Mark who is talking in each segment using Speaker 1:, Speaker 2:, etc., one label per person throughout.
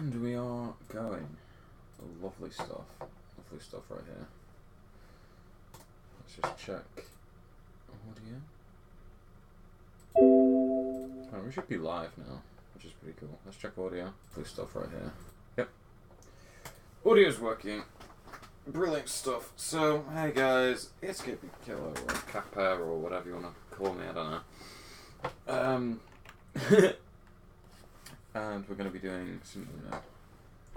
Speaker 1: And we are going. Lovely stuff. Lovely stuff right here. Let's just check audio. Oh, we should be live now, which is pretty cool. Let's check audio. Lovely stuff right here. Yep. Audio's working. Brilliant stuff. So, hey guys, it's Skippy Killer or Kappa or whatever you want to call me, I don't know. And we're going to be doing some Uno.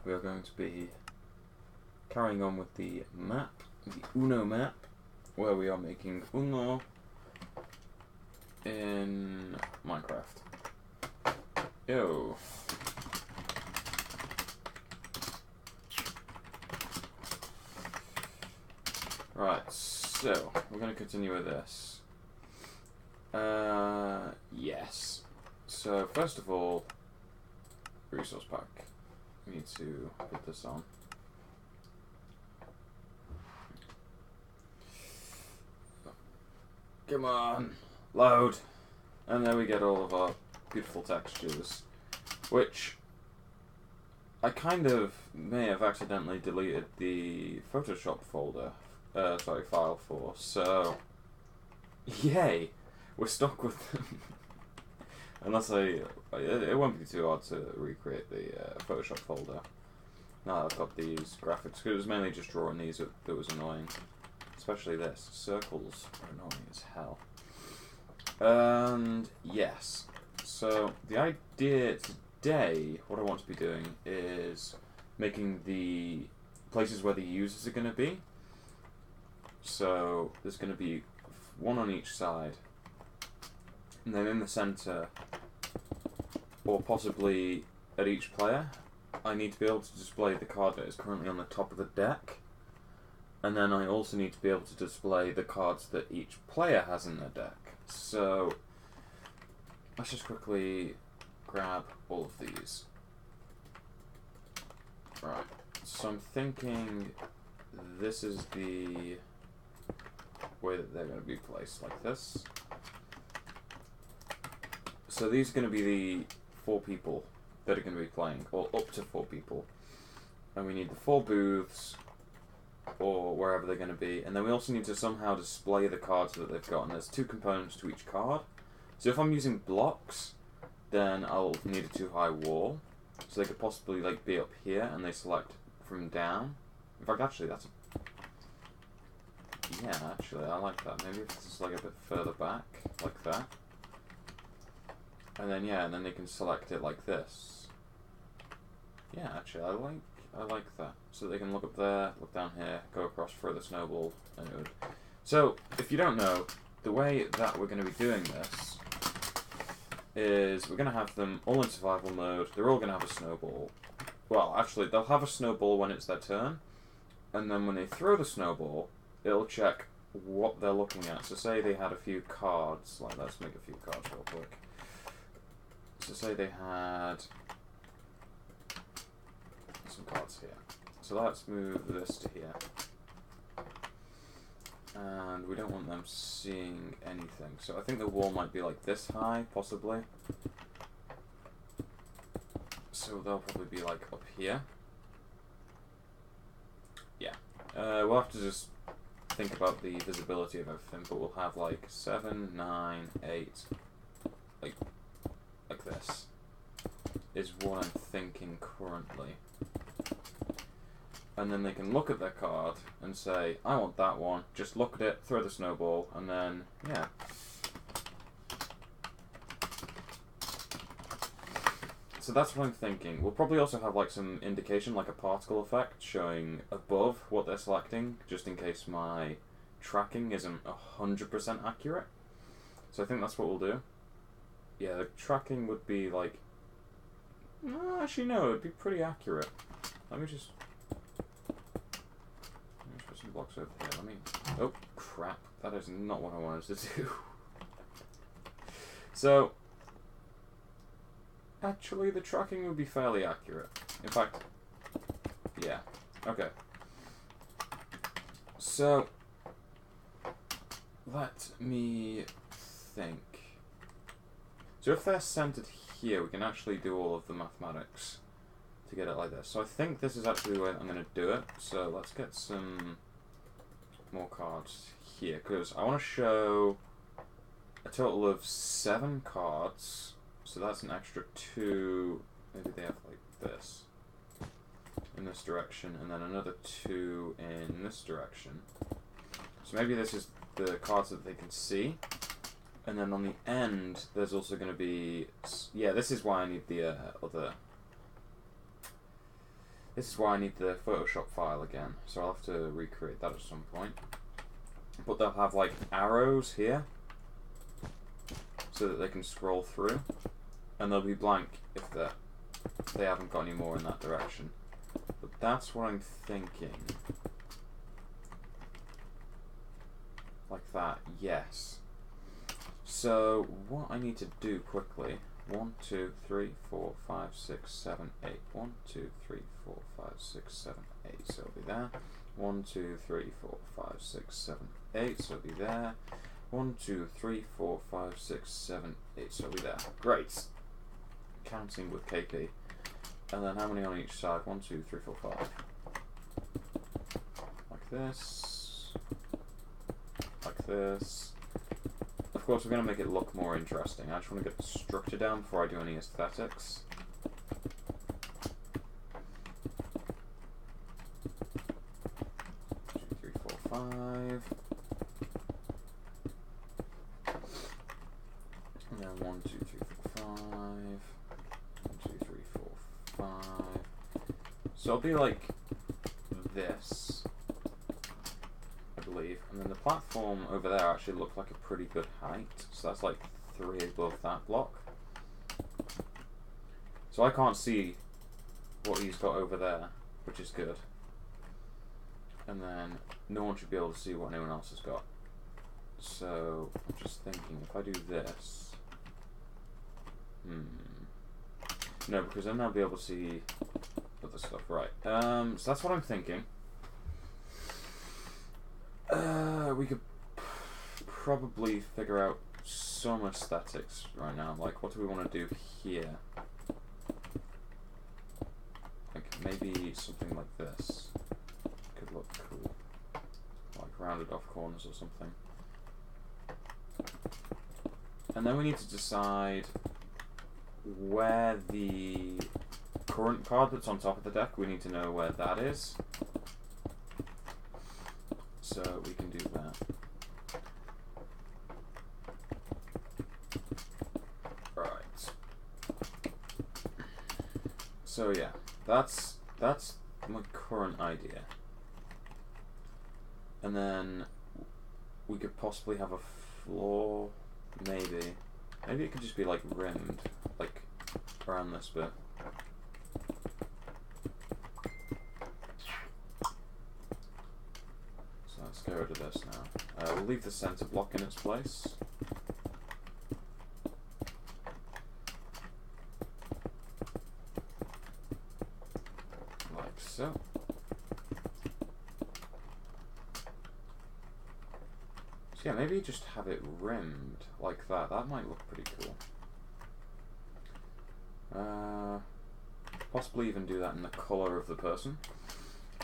Speaker 1: We are going to be carrying on with the map, the Uno map, where we are making Uno in Minecraft. Yo. Right, so we're going to continue with this. Yes. So first of all, resource pack. We need to put this on. Come on, load. And there we get all of our beautiful textures, which I kind of may have accidentally deleted the Photoshop file for, so yay, we're stuck with them. Unless it won't be too hard to recreate the Photoshop folder. Now I've got these graphics, because it was mainly just drawing these that was annoying. Especially this. Circles are annoying as hell. And yes. So the idea today, what I want to be doing is making the places where the users are going to be. So there's going to be one on each side. And then in the center, or possibly at each player, I need to be able to display the card that is currently on the top of the deck. And then I also need to be able to display the cards that each player has in their deck. So let's just quickly grab all of these. Right, so I'm thinking this is the way that they're going to be placed, like this. So these are going to be the 4 people that are going to be playing, or up to 4 people. And we need the 4 booths, or wherever they're going to be. And then we also need to somehow display the cards that they've got. And there's 2 components to each card. So if I'm using blocks, then I'll need a 2-high wall. So they could possibly like be up here, and they select from down. In fact, actually, that's yeah, actually, I like that. Maybe if it's just like a bit further back, like that. And then yeah, and then they can select it like this. Yeah, actually, I like that. So they can look up there, look down here, go across for the snowball, and it would. So if you don't know, the way that we're going to be doing this is we're going to have them all in survival mode. They're all going to have a snowball. Well, actually, they'll have a snowball when it's their turn, and then when they throw the snowball, it'll check what they're looking at. So say they had a few cards. Like, let's make a few cards real quick. So say they had some cards here. So let's move this to here. And we don't want them seeing anything. So I think the wall might be like this high, possibly. So they'll probably be like up here. Yeah. We'll have to just think about the visibility of everything, but we'll have like 7, 9, 8, like this is what I'm thinking currently. And then they can look at their card and say, I want that one, just look at it, throw the snowball, and then, yeah. So that's what I'm thinking. We'll probably also have like some indication, like a particle effect, showing above what they're selecting, just in case my tracking isn't 100% accurate. So I think that's what we'll do. Yeah, the tracking would be like... actually, no, it would be pretty accurate. Let me just put some blocks over here. Oh, crap. That is not what I wanted to do. So, actually, the tracking would be fairly accurate. In fact, yeah. Okay. So, let me think. So if they're centered here, we can actually do all of the mathematics. to get it like this. So I think this is actually the way I'm going to do it. So let's get some more cards here, because I want to show a total of 7 cards. So that's an extra 2. Maybe they have like this in this direction, and then another 2 in this direction. So maybe this is the cards that they can see. And then on the end, there's also going to be... Yeah, this is why I need the other... This is why I need the Photoshop file again. So I'll have to recreate that at some point. But they'll have like arrows here, so that they can scroll through. And they'll be blank if they haven't got any more in that direction. But that's what I'm thinking. Like that, yes. So what I need to do quickly, 1, 2, 3, 4, 5, 6, 7, 8. 1, 2, 3, 4, 5, 6, 7, 8. So it'll be there. 1, 2, 3, 4, 5, 6, 7, 8. So it'll be there. 1, 2, 3, 4, 5, 6, 7, 8. So it'll be there. Great. Counting with KP. And then how many on each side? 1, 2, 3, 4, 5. Like this. Like this. Of course, we're going to make it look more interesting. I just want to get the structure down before I do any aesthetics. Two, 3, 4, 5. And then 1, 2, 3, 4, 5. 1, 2, 3, 4, 5. So it'll be like this, I believe. And then the platform over there actually looked like a pretty good height. So that's like 3 above that block. So I can't see what he's got over there, which is good. And then no one should be able to see what anyone else has got. So I'm just thinking, if I do this... No, because then I'll be able to see other stuff. Right. So that's what I'm thinking. We could probably figure out some aesthetics right now. Like, what do we want to do here? Like, maybe something like this could look cool. Like rounded off corners or something. And then we need to decide where the current card that's on top of the deck, we need to know where that is. So we can do that. Right. So yeah, that's my current idea. And then we could possibly have a floor, maybe. Maybe it could just be like rimmed, like around this bit. So let's get rid of this now. We'll leave the center block in its place. Like so. So yeah, maybe just have it rimmed like that. That might look pretty cool. Possibly even do that in the color of the person.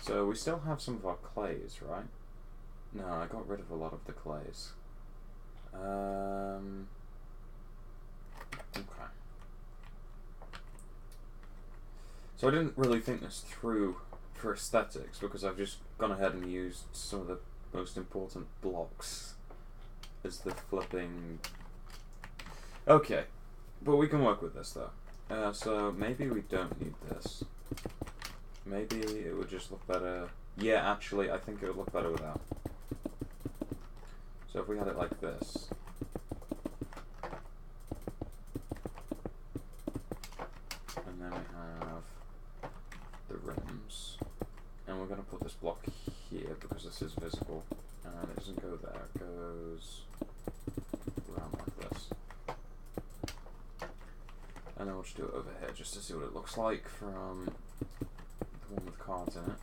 Speaker 1: So we still have some of our clays, right? No, I got rid of a lot of the clays. Okay. So I didn't really think this through for aesthetics, because I've just gone ahead and used some of the most important blocks as the flipping... Okay, but we can work with this though. So maybe we don't need this. Maybe it would just look better. Yeah, actually, I think it would look better without. So if we had it like this. And then we have the rims. And we're going to put this block here because this is visible. And it doesn't go there, it goes around like this. And then we'll just do it over here just to see what it looks like from the one with cards in it.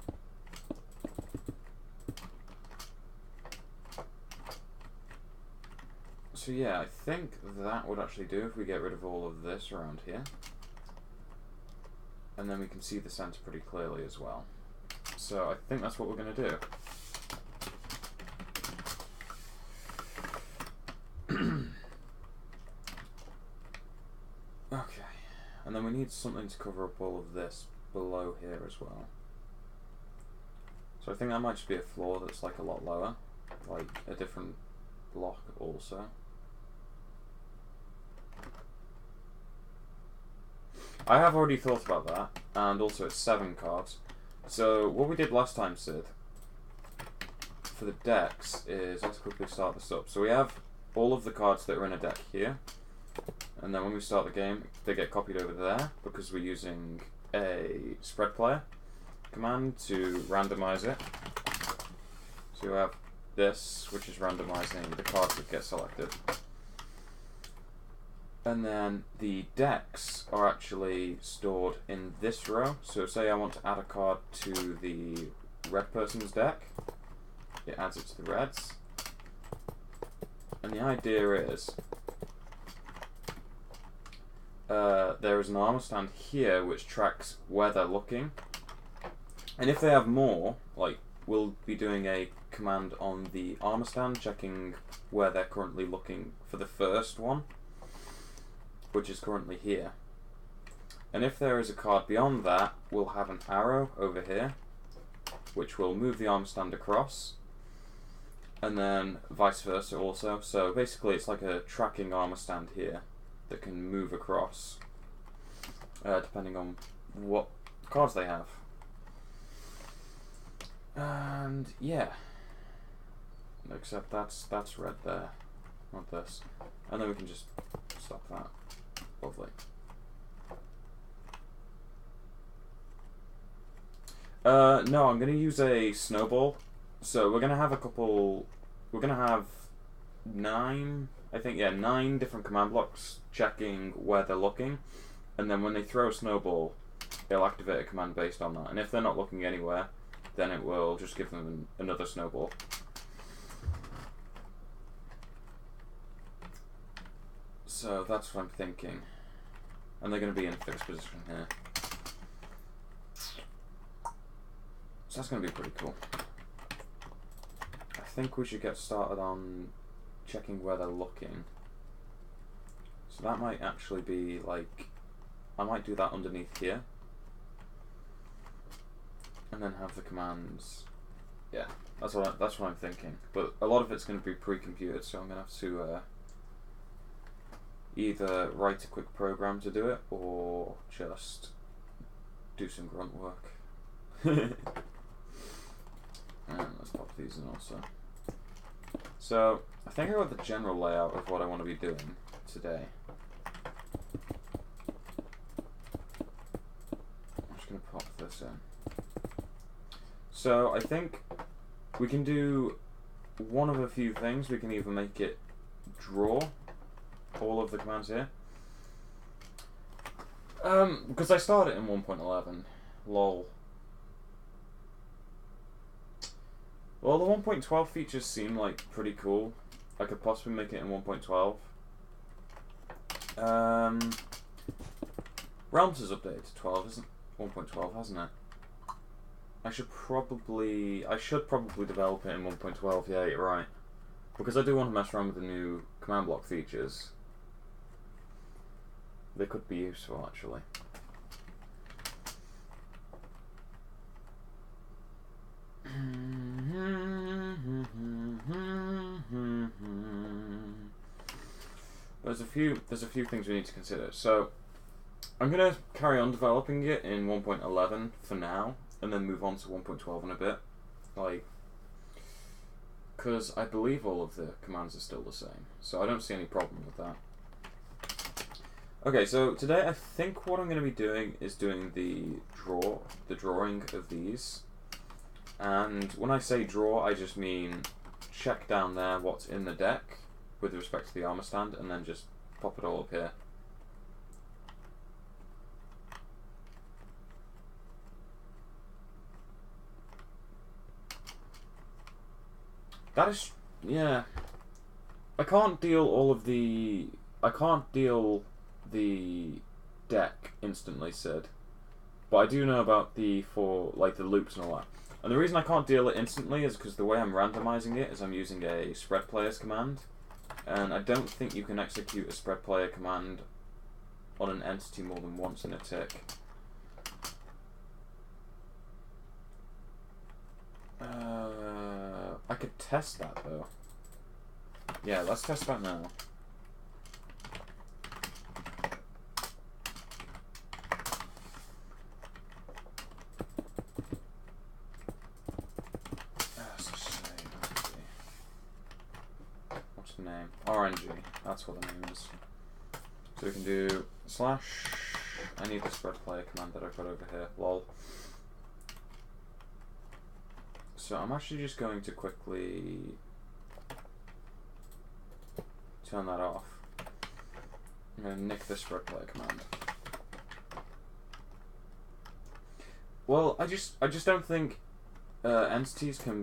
Speaker 1: So yeah, I think that would actually do if we get rid of all of this around here. and then we can see the center pretty clearly as well. So I think that's what we're going to do. Okay, and then we need something to cover up all of this below here as well. So I think that might just be a floor that's like a lot lower, like a different block also. I have already thought about that, and also it's 7 cards. So what we did last time, Sid, for the decks is, let's quickly start this up. So we have all of the cards that are in a deck here, and then when we start the game, they get copied over there because we're using a spread player command to randomize it. So you have this, which is randomizing the cards that get selected. And then the decks are actually stored in this row. So say I want to add a card to the red person's deck, it adds it to the reds. And the idea is there is an armor stand here which tracks where they're looking. And if they have more, like, we'll be doing a command on the armor stand checking where they're currently looking for the first one, which is currently here. And if there is a card beyond that, we'll have an arrow over here, which will move the armor stand across, and then vice versa also. So basically it's like a tracking armor stand here that can move across, depending on what cards they have. And yeah, except that's red there, not this. And then we can just stop that. Lovely. No, I'm going to use a snowball. So we're going to have a couple... We're going to have 9... I think, yeah, 9 different command blocks checking where they're looking. And then when they throw a snowball, it'll activate a command based on that. And if they're not looking anywhere, then it will just give them another snowball. So that's what I'm thinking. And they're going to be in a fixed position here. So that's going to be pretty cool. I think we should get started on checking where they're looking. So that might actually be like... I might do that underneath here. And then have the commands... Yeah, that's what I'm thinking. But a lot of it's going to be pre-computed, so I'm going to have to... either write a quick program to do it, or just do some grunt work. And let's pop these in also. So, I think I got the general layout of what I want to be doing today. I'm just going to pop this in. So, I think we can do one of a few things. We can either make it draw all of the commands here. Because I started in 1.11. Lol. Well, the 1.12 features seem like pretty cool. I could possibly make it in 1.12. Realms is updated to 12, isn't 1.12, hasn't it? I should probably develop it in 1.12. Yeah, you're right. Because I do want to mess around with the new command block features. They could be useful, actually. There's a few things we need to consider. So I'm gonna carry on developing it in 1.11 for now, and then move on to 1.12 in a bit, because I believe all of the commands are still the same, so I don't see any problem with that. Okay, so today I think what I'm going to be doing is doing the drawing of these. And when I say draw, I just mean check down there what's in the deck with respect to the armor stand, and then just pop it all up here. That is, yeah. I can't deal the deck instantly, Sid. But I do know about the loops and all that. And the reason I can't deal it instantly is because the way I'm randomizing it is I'm using a spread players command, and I don't think you can execute a spread player command on an entity more than once in a tick. I could test that though. Yeah, let's test that now. What's the name? RNG. That's what the name is. So we can do slash. I need the spread player command that I've got over here. Lol. So I'm actually just going to quickly turn that off. I'm going to nick the spread player command. Well, I just don't think entities can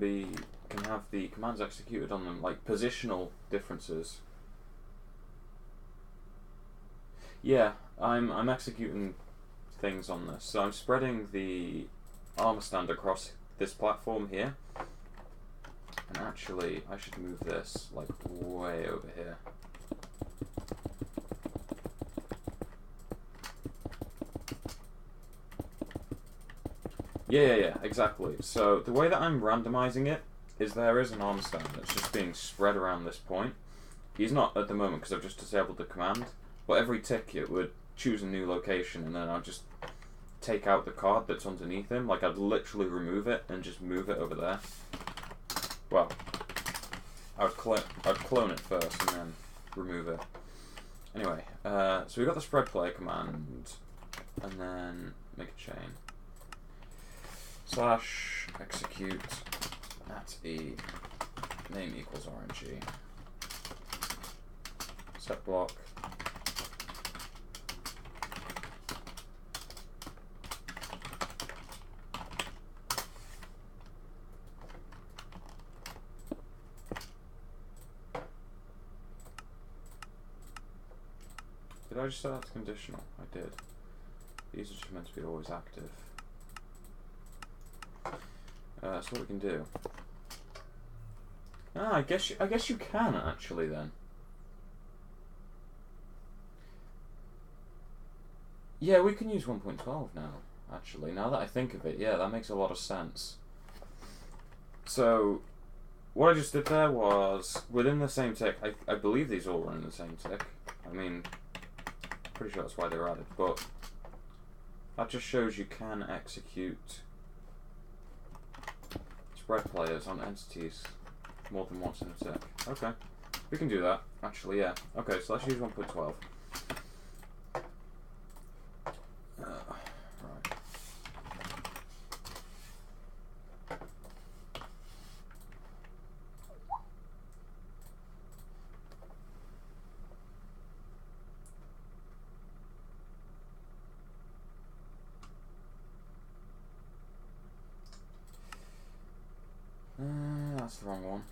Speaker 1: have the commands executed on them, like positional differences. Yeah, I'm executing things on this. So I'm spreading the armor stand across this platform here. And actually, I should move this like way over here. Yeah, exactly. So the way that I'm randomizing it is there is an armor stand that's just being spread around this point. He's not at the moment because I've just disabled the command, but every tick it would choose a new location and then I'll just take out the card that's underneath him. Like I'd literally remove it and just move it over there. Well, I'd clone it first and then remove it. Anyway, so we got the spread player command and then make a chain. Slash execute at e name equals RNG. Set block. Did I just set that to conditional? I did. These are just meant to be always active. So what we can do? I guess you can actually then. Yeah, we can use 1.12 now. Actually, now that I think of it, yeah, that makes a lot of sense. So, what I just did there was within the same tick. I believe these all run in the same tick. I mean, pretty sure that's why they were added, but that just shows you can execute spread players on entities more than once in a tick. Okay, we can do that, actually, yeah. Okay, so let's use 1.12. Right. That's the wrong one.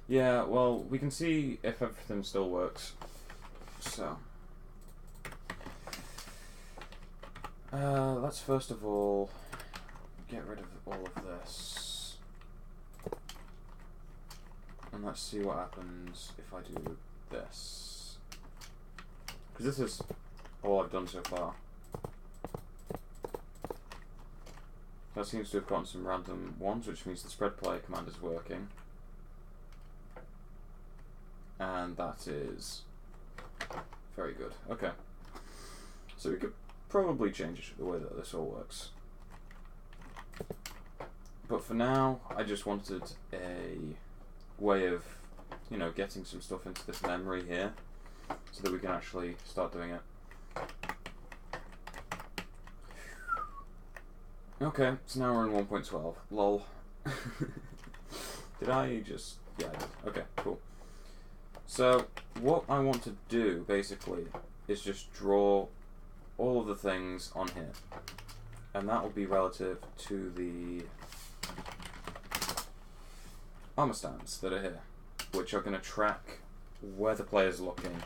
Speaker 1: Yeah, well, we can see if everything still works. So, let's first of all get rid of all of this. And let's see what happens if I do this. Because this is all I've done so far. That seems to have gotten some random ones, which means the spread player command is working. And that is very good. Okay. So we could probably change it the way that this all works. But for now, I just wanted a way of, you know, getting some stuff into this memory here so that we can actually start doing it. Okay, so now we're in 1.12. Lol. Did I just... Yeah, I did. Okay, cool. So, what I want to do, basically, is just draw all of the things on here. And that will be relative to the armor stands that are here, which are going to track where the player's looking.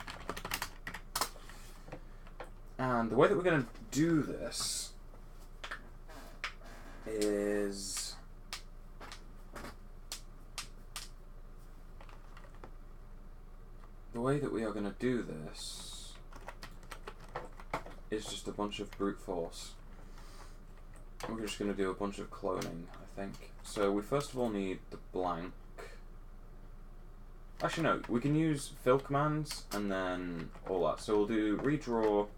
Speaker 1: And the way that we're going to do this is the way that we are going to do this is just a bunch of brute force. We're just going to do a bunch of cloning, I think. So we first of all need the blank. Actually no, we can use fill commands and then all that. So we'll do redraw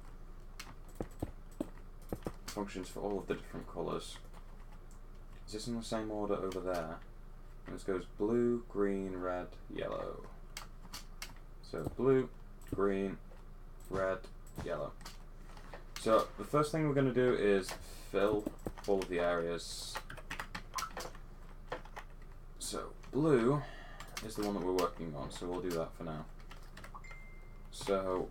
Speaker 1: functions for all of the different colours. Is this in the same order over there? And this goes blue, green, red, yellow. So blue, green, red, yellow. So the first thing we're going to do is fill all of the areas. So blue is the one that we're working on, so we'll do that for now. So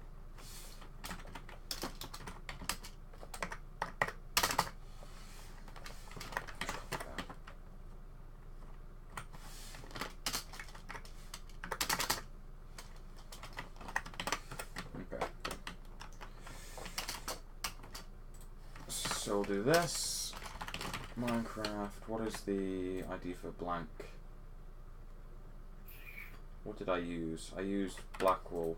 Speaker 1: so we'll do this. Minecraft, what is the ID for blank? What did I use? I used black wool.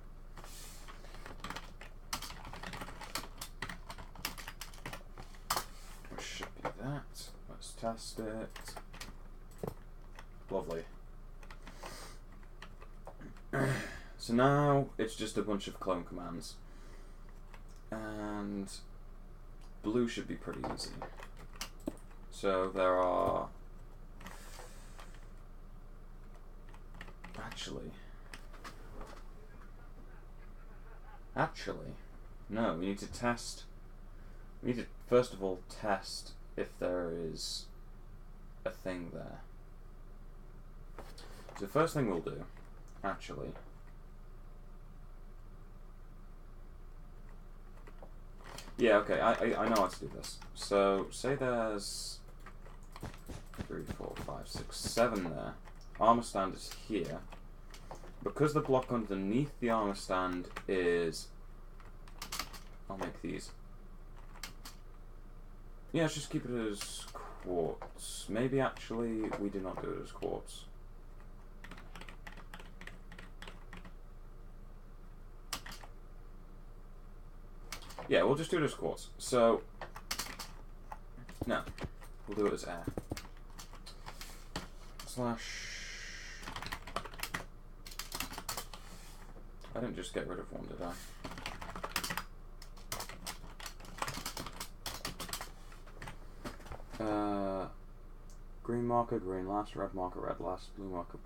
Speaker 1: It should be that. Let's test it. Lovely. So now it's just a bunch of clone commands. And blue should be pretty easy. So there are actually no, we need to test. We need to first of all test if there is a thing there. So the first thing we'll do, actually, yeah, okay, I know how to do this. So say there's 3, 4, 5, 6, 7 there. Armor stand is here. Because the block underneath the armor stand is... I'll make these. Yeah, let's just keep it as quartz. Maybe actually we do not do it as quartz. Yeah, we'll just do it as quartz. So, no, we'll do it as air. Slash... I didn't just get rid of one, did I? Green marker, green last, red marker, red last, blue marker,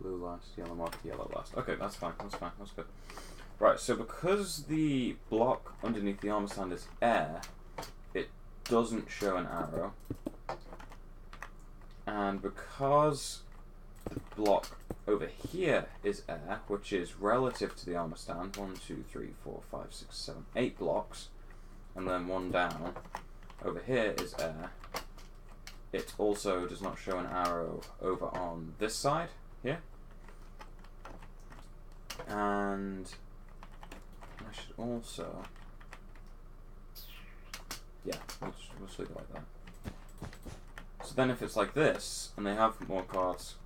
Speaker 1: blue last, yellow marker, yellow last. Okay, that's fine, that's good. Right, so because the block underneath the armor stand is air, it doesn't show an arrow. And because the block over here is air, which is relative to the armor stand, 1, 2, 3, 4, 5, 6, 7, 8 blocks, and then one down, over here is air, it also does not show an arrow over on this side, here. And I should also, yeah, we'll leave it like that. So then if it's like this, and they have more cards,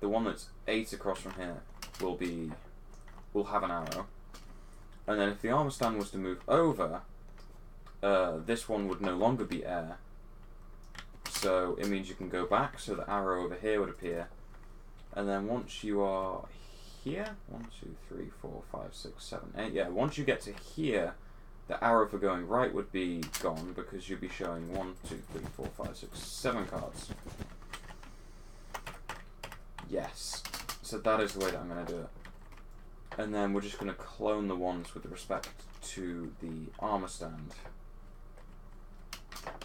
Speaker 1: the one that's 8 across from here will have an arrow. And then if the armor stand was to move over, this one would no longer be air. So it means you can go back, so the arrow over here would appear. And then once you are here, 1, 2, 3, 4, 5, 6, 7, 8, yeah, once you get to here, the arrow for going right would be gone, because you'd be showing 1, 2, 3, 4, 5, 6, 7 cards. Yes. So that is the way that I'm going to do it. And then we're just going to clone the ones with respect to the armor stand.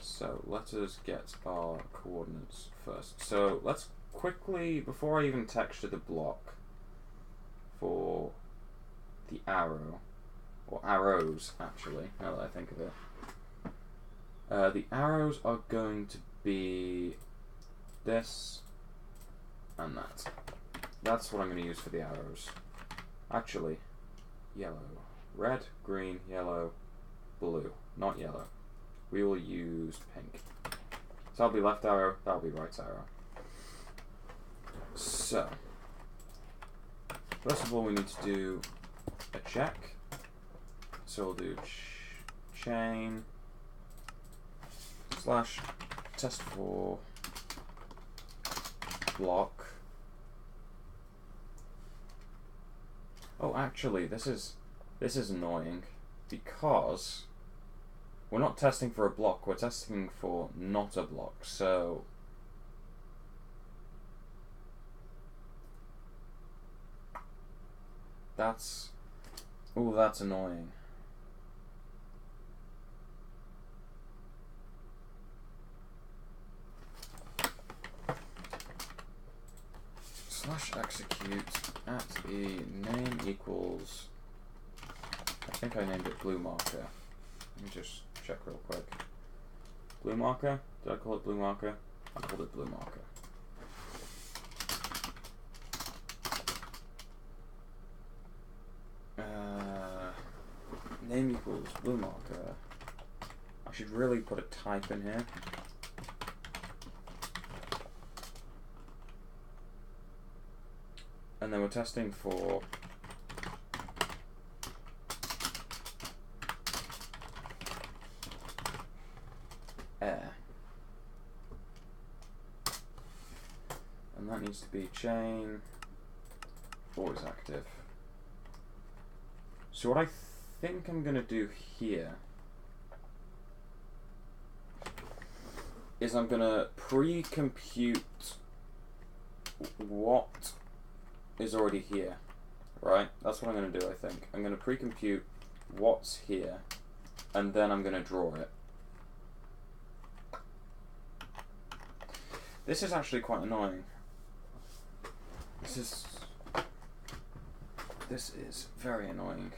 Speaker 1: So let us get our coordinates first. So let's quickly, before I even texture the block for the arrow, or arrows actually, now that I think of it, the arrows are going to be this and that. That's what I'm going to use for the arrows. Actually, yellow, red, green, yellow, blue, not yellow. We will use pink. So that'll be left arrow, that'll be right arrow. So, first of all we need to do a check. So we'll do chain slash test for block. Oh, actually, this is annoying because we're not testing for a block, we're testing for not a block. So that's annoying. Slash execute at e name equals, I think I named it blue marker. Let me just check real quick. Blue marker? Did I call it blue marker? I called it blue marker. Name equals blue marker. I should really put a type in here. And then we're testing for air. And that needs to be chain, always active. So what I think I'm going to do here is I'm going to pre-compute what is already here, right? That's what I'm going to do, I think. I'm going to pre-compute what's here, and then I'm going to draw it. This is actually quite annoying. This is very annoying.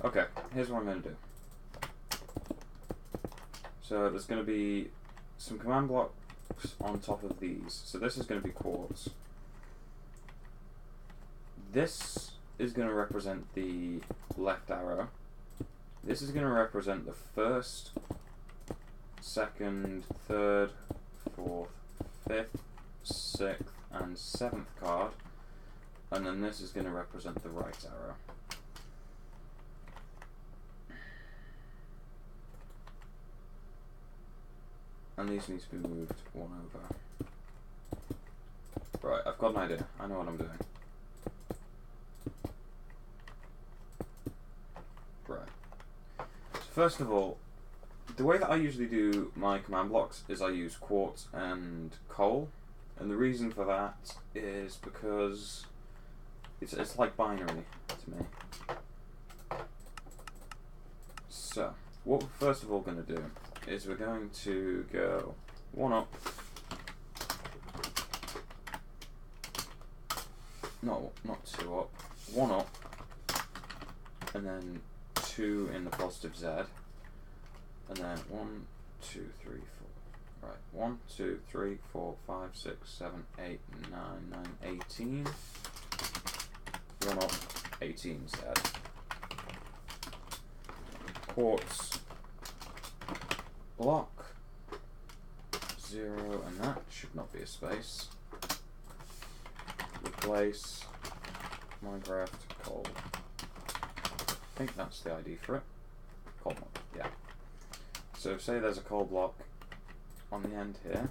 Speaker 1: Okay, here's what I'm going to do. So there's going to be some command blocks on top of these. So this is going to be quartz. This is going to represent the left arrow. This is going to represent the first, second, third, fourth, fifth, sixth, and seventh card. And then this is going to represent the right arrow. And these need to be moved one over. Right, I've got an idea. I know what I'm doing. Right. So first of all, the way that I usually do my command blocks is I use quartz and coal. And the reason for that is because it's like binary to me. So, what we're first of all going to do is we're going to go one up, not two up, one up, and then two in the positive Z, and then 1, 2, 3, 4. Right, 1, 2, 3, 4, 5, 6, 7, 8, 9, 18. One up, 18 Z. Quartz block 0, and that should not be a space. Replace Minecraft coal. I think that's the ID for it. Coal block, yeah. So say there's a coal block on the end here,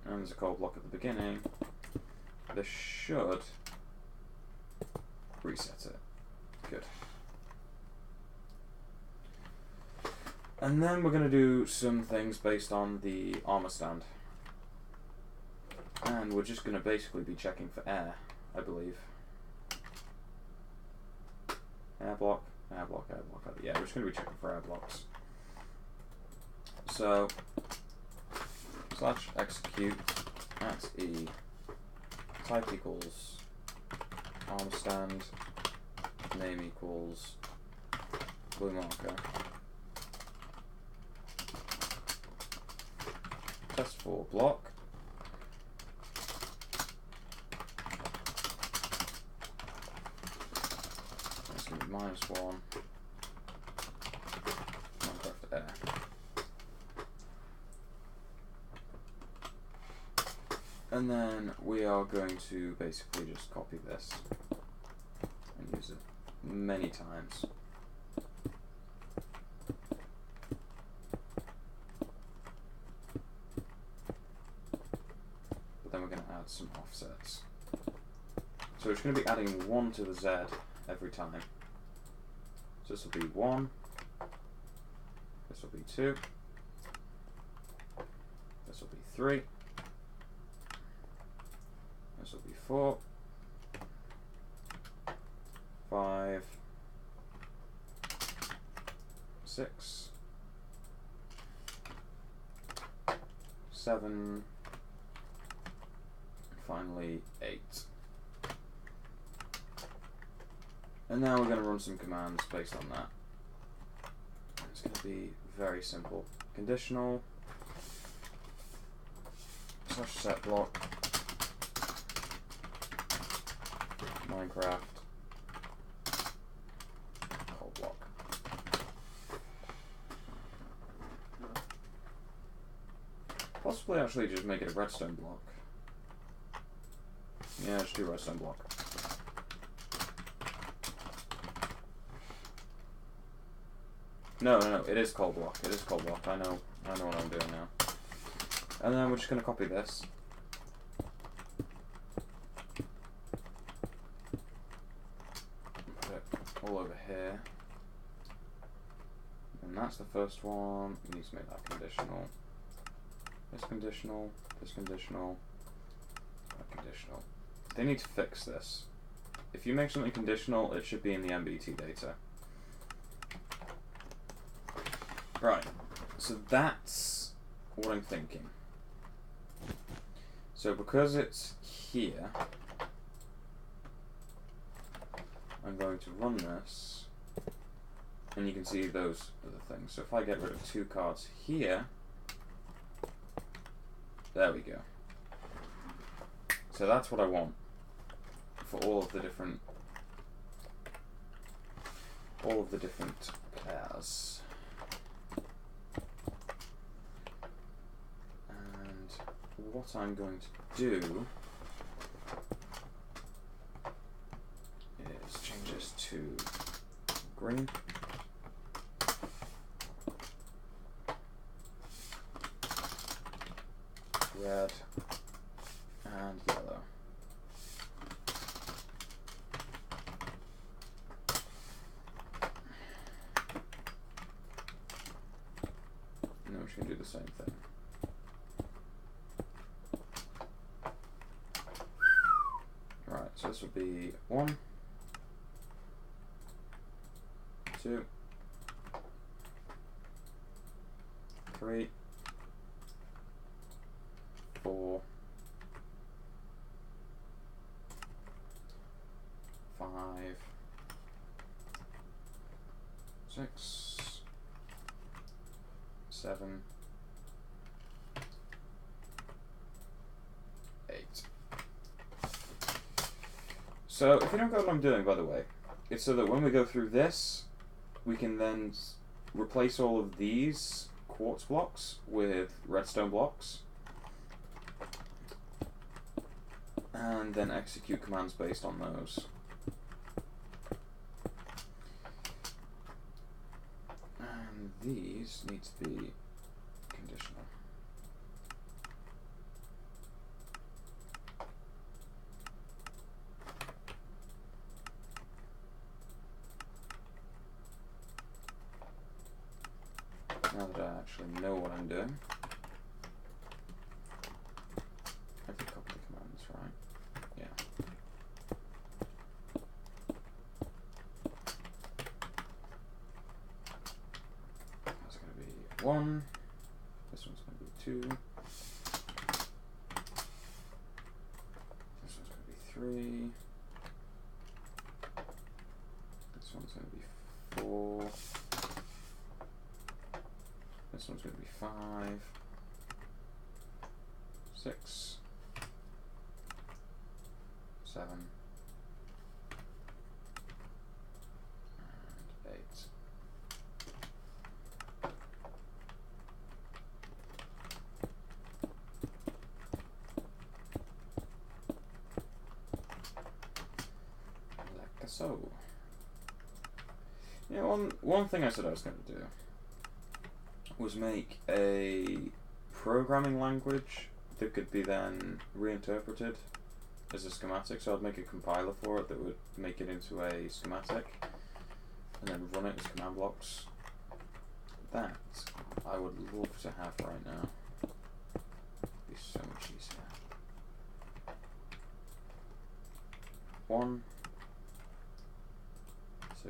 Speaker 1: and there's a coal block at the beginning. This should reset it. Good. And then we're going to do some things based on the armor stand. And we're just going to basically be checking for air, I believe. Air block, air block, air block. Yeah, we're just going to be checking for air blocks. So, slash execute at E, type equals armor stand, name equals blue marker. test for block. It's going to be -1. Minecraft air. And then we are going to basically just copy this and use it many times. But then we're going to add some offsets. So it's going to be adding 1 to the Z every time. So this will be 1, this will be 2, this will be 3, this will be 4, 5, 6, 7, and finally 8. And now we're going to run some commands based on that. It's going to be very simple. Conditional /set block Minecraft whole block. Possibly actually just make it a redstone block. Yeah, just do redstone block. No, it is coal block. It is coal block. I know what I'm doing now. And then we're just going to copy this. Put it all over here. And that's the first one. We need to make that conditional. This conditional. This conditional. That conditional. They need to fix this. If you make something conditional, it should be in the MBT data. Right, so that's what I'm thinking. So because it's here, I'm going to run this, and you can see those other things. So if I get rid of 2 cards here, there we go. So that's what I want for all of the different pairs. What I'm going to do is change this to green. Red and yellow. And then we're just going to do the same thing. So this would be 1, 2, 3, 4, 5, 6, 7, 8. So, if you don't get what I'm doing, by the way, it's so that when we go through this, we can then replace all of these quartz blocks with redstone blocks, and then execute commands based on those. And these need to be conditional. Now that I actually know what I'm doing, I can copy the commands, right? Yeah. That's going to be 1. This one's going to be 2. This one's going to be 3. This one's going to be 4. This one's going to be 5. 6, 7, and 8. Like so. You know, one thing I said I was going to do was make a programming language that could be then reinterpreted as a schematic. So I'd make a compiler for it that would make it into a schematic and then run it as command blocks. That I would love to have right now. It'd be so much easier. 1, 2,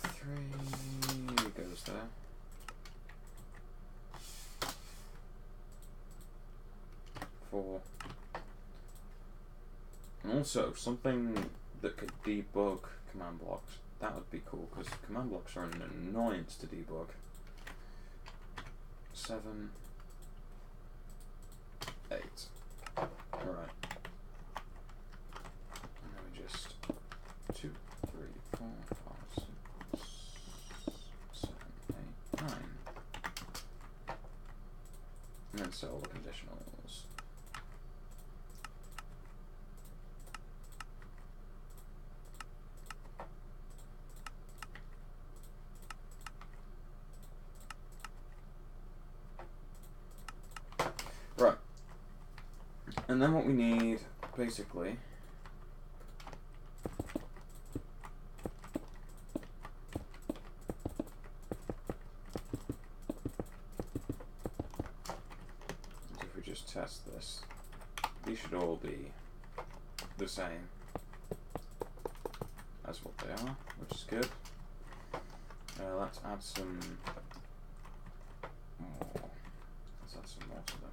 Speaker 1: 3 goes there. 4. And also something that could debug command blocks. That would be cool because command blocks are an annoyance to debug. 7, 8. Alright. And then we just 2, 3, 4, 5, 6, 7, 8, 9. And then set all the conditionals. Right. And then what we need, basically, is if we just test this, these should all be the same as what they are, which is good. Let's add some more. Let's add some more to them.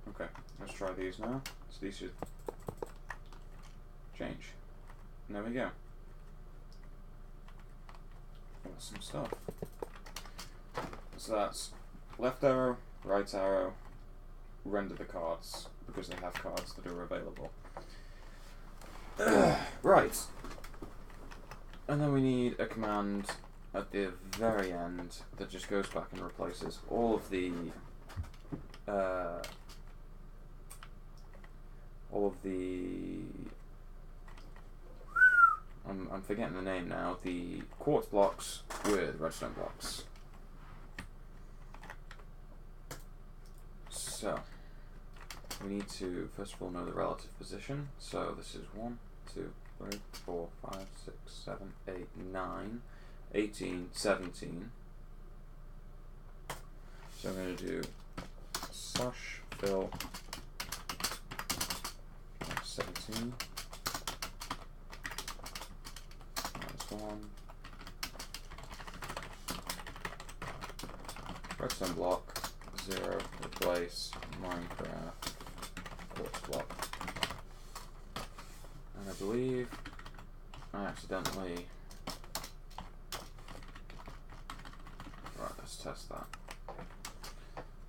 Speaker 1: Okay, let's try these now. So these should change. And there we go. Awesome stuff. So that's left arrow, right arrow, render the cards, because they have cards that are available. Right. And then we need a command at the very end that just goes back and replaces all of the I'm forgetting the name now, the quartz blocks with redstone blocks. So we need to first of all know the relative position. So this is 1, 2, 3, 4, 5, 6, 7, 8, 9, 18, 17. So I'm going to do slash fill 17 minus 1 redstone block 0 replace Minecraft quartz block. And I believe I accidentally, right, let's test that.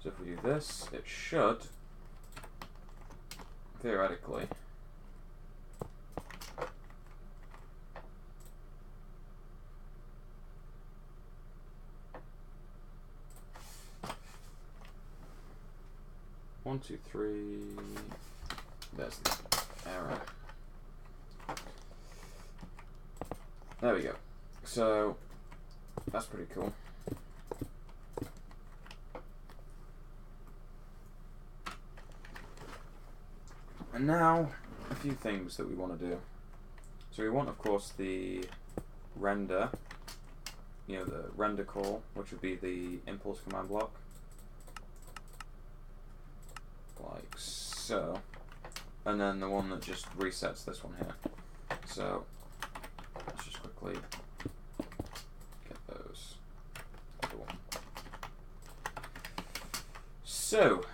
Speaker 1: So if we do this, it should theoretically one, two, three. There's the error. There we go. So that's pretty cool. And now a few things that we want to do. So we want, of course, the render, the render call, which would be the impulse command block, like so, and then the one that just resets this one here. So let's just quickly get those. Cool. So,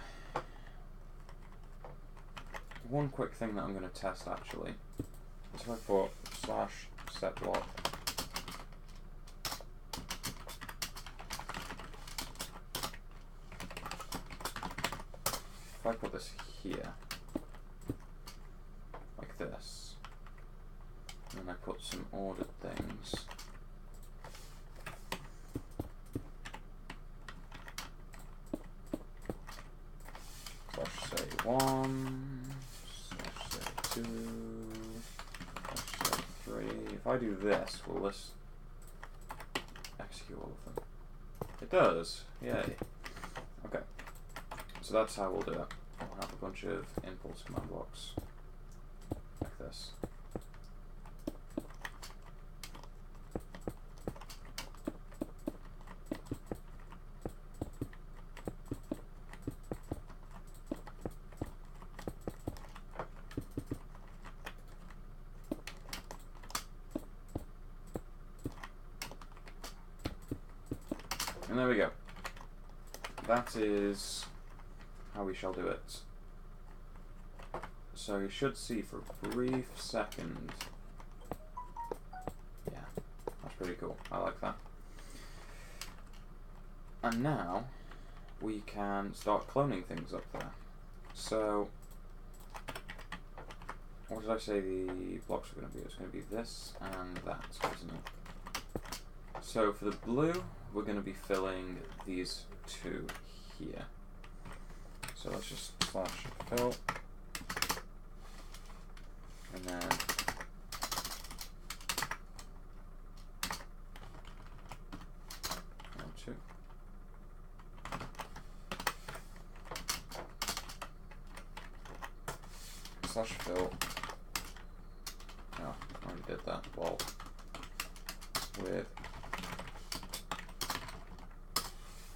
Speaker 1: one quick thing that I'm going to test actually is if I put /set block if I put this here, like this, and then I put some ordered things, /say 1, /say 2, /say 3. If I do this, will this execute all of them? It does, yay. Okay, so that's how we'll do it. We'll have a bunch of impulse command blocks, like this. And there we go. That is how we shall do it. So you should see for a brief second. Yeah, that's pretty cool. I like that. And now we can start cloning things up there. So what did I say the blocks are going to be? It's going to be this and that, isn't it? So for the blue, we're going to be filling these two here. So let's just /fill, and then /2. /fill. Oh, I already did that. Well, with.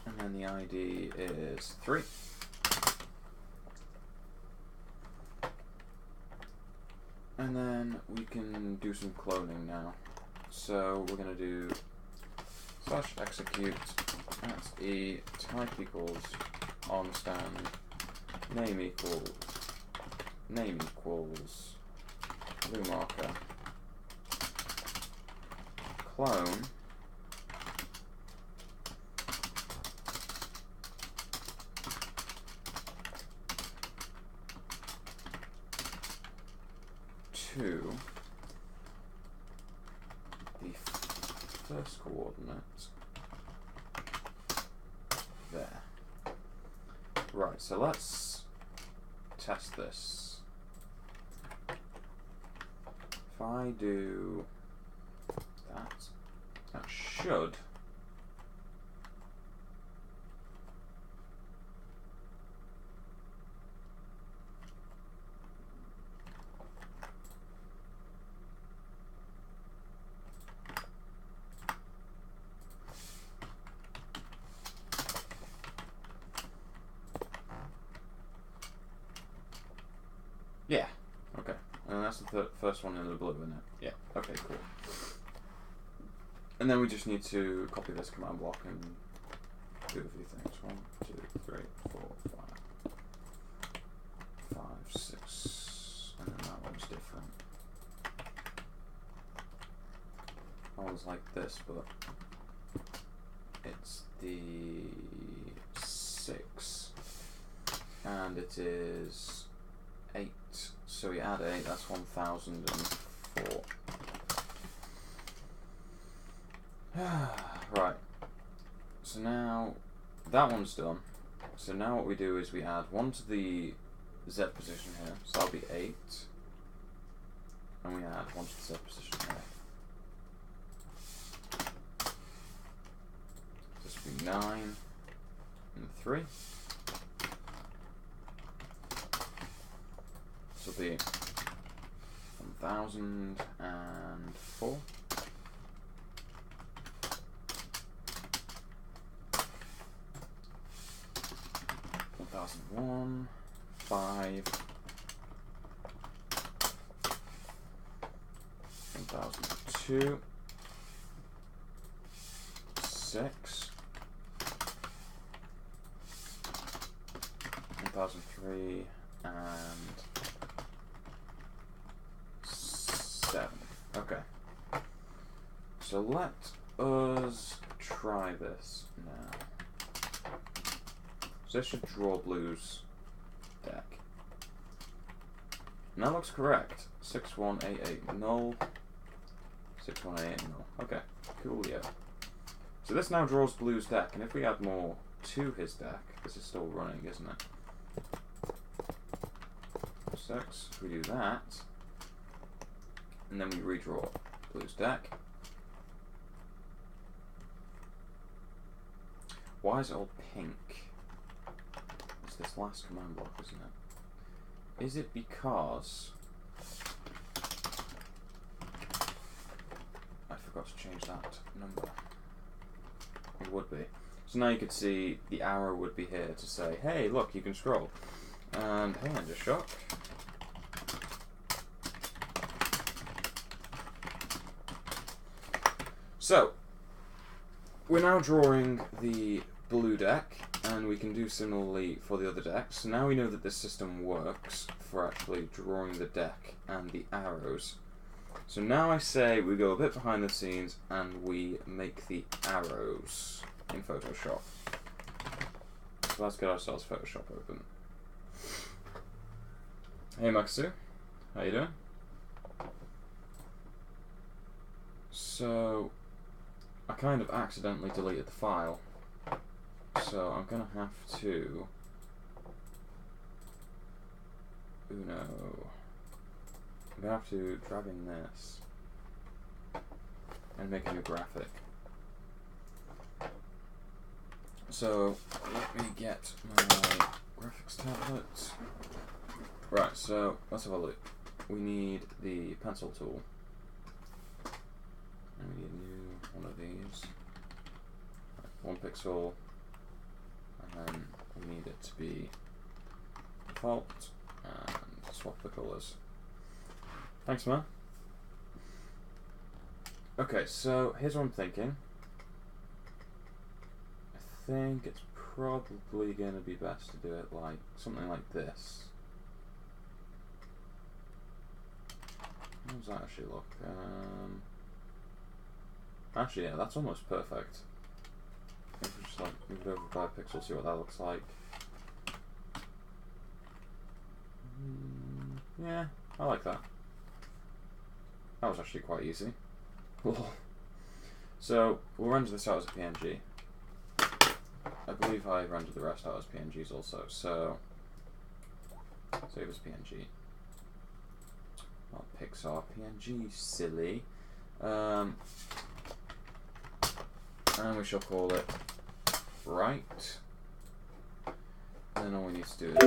Speaker 1: And then the ID is 3. And then we can do some cloning now. So we're going to do /execute at e type equals on stand name equals blue marker clone to the first coordinate there. Right, so let's test this. If I do that, that should yeah, okay. And that's the first one in the blue, isn't it? Yeah, okay, cool. And then we just need to copy this command block and do a few things. 1, 2, 3, 4, 5, 5, 6, and then that one's different. That one's like this, but it's the 6, and it is 8. So we add 8, that's 1004. Right. So now that one's done. So now what we do is we add 1 to the Z position here. So that'll be 8. And we add 1 to the Z position here. This will be 9 and 3. This will be 1004. 1001, 5, 1002, 6, 1003 and 7. Okay. So let us try this now. So this should draw blue's deck. And that looks correct. 6188 null. 6188 null. Okay, coolio. So this now draws blue's deck, and if we add more to his deck, this is still running, isn't it? 6, we do that, and then we redraw blue's deck. Why is it all pink? It's this last command block, isn't it? Is it because I forgot to change that number? It would be. So now you could see the arrow would be here to say, hey, look, you can scroll. And hey, Ninja Shock. So, we're now drawing the blue deck, and we can do similarly for the other decks. So now we know that this system works for actually drawing the deck and the arrows. So now I say we go a bit behind the scenes and we make the arrows in Photoshop. So let's get ourselves Photoshop open. Hey Maxu, how you doing? So I kind of accidentally deleted the file, so I'm gonna have to I'm gonna have to drag in this and make a new graphic. So let me get my graphics tablet. Right, so let's have a look. We need the pencil tool. And we need a new one of these. Right, 1 pixel. And then we need it to be default. And swap the colours. Thanks, man. Okay, so here's what I'm thinking. I think it's probably going to be best to do it like something like this. How does that actually look? Actually, yeah, that's almost perfect. If we just like move it over 5 pixels, see what that looks like. Yeah, I like that. That was actually quite easy. So we'll render this out as a PNG. I believe I rendered the rest out as PNGs also. So save as PNG. Not Pixar PNG, silly. And we shall call it right. And then all we need to do is,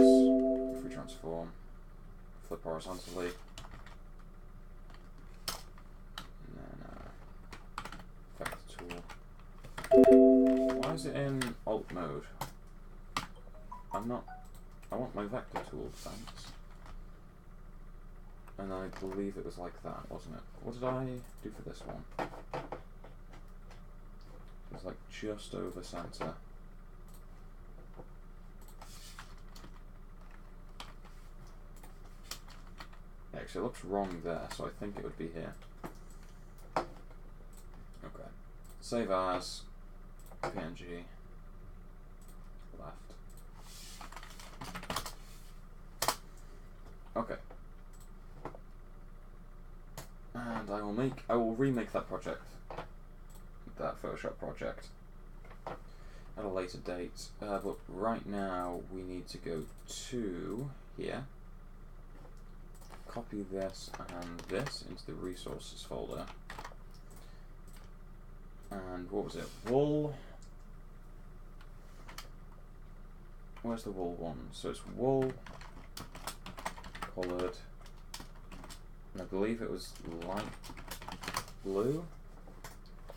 Speaker 1: if we transform, flip horizontally, and then vector tool. Why is it in alt mode? I want my vector tool, thanks. And I believe it was like that, wasn't it? What did I do for this one? It was like just over center. Actually, it looks wrong there, so I think it would be here. Okay. Save as PNG left. Okay. And I will remake that project, that Photoshop project, at a later date. But right now we need to go to here, copy this and this into the resources folder. And what was it? Wool. Where's the wool one? So it's wool, coloured. And I believe it was light blue.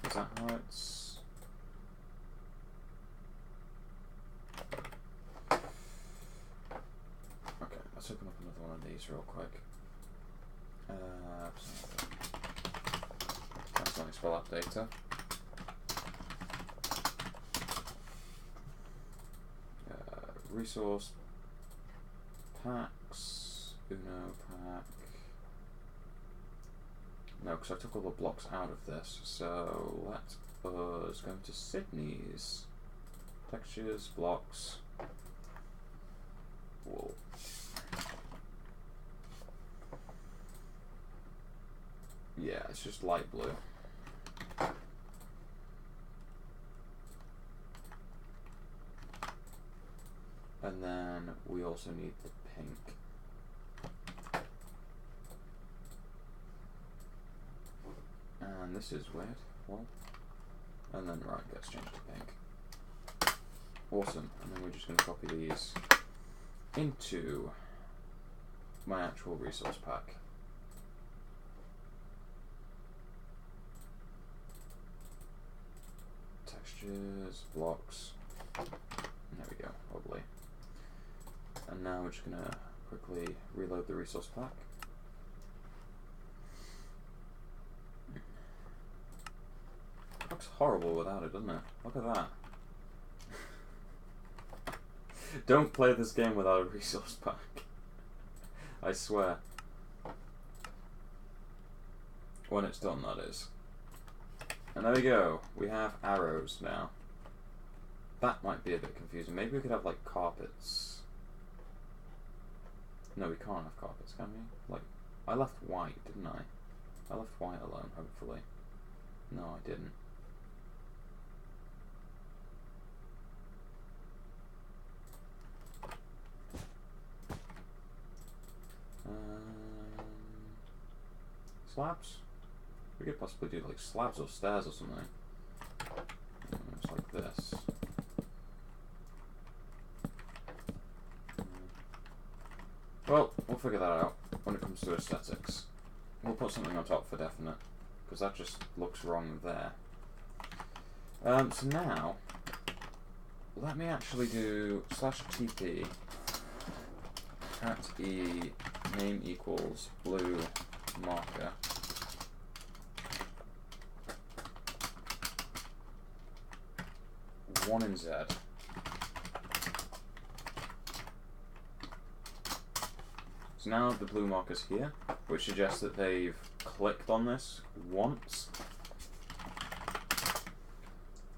Speaker 1: Is that how it's? Okay, let's open up another one of these real quick. That's not spell out data. Resource packs. Uno pack. No, because I took all the blocks out of this. So let us go to Sydney's. Textures, blocks. Wool. Yeah, it's just light blue. And then we also need the pink. And this is weird. Well, and then right gets changed to pink. Awesome. And then we're just going to copy these into my actual resource pack. Textures, blocks. There we go, lovely. And now we're just going to quickly reload the resource pack. It looks horrible without it, doesn't it? Look at that. Don't play this game without a resource pack. I swear. When it's done, that is. And there we go. We have arrows now. That might be a bit confusing. Maybe we could have, like, carpets. No, we can't have carpets, can we? Like, I left white, didn't I? I left white alone, hopefully. No, I didn't. Slabs? We could possibly do like slabs or stairs or something. It's like this. Well, we'll figure that out when it comes to aesthetics. We'll put something on top for definite, because that just looks wrong there. So now, let me actually do /tp cat e name equals blue marker. One in Z. So now the blue marker's here, which suggests that they've clicked on this once.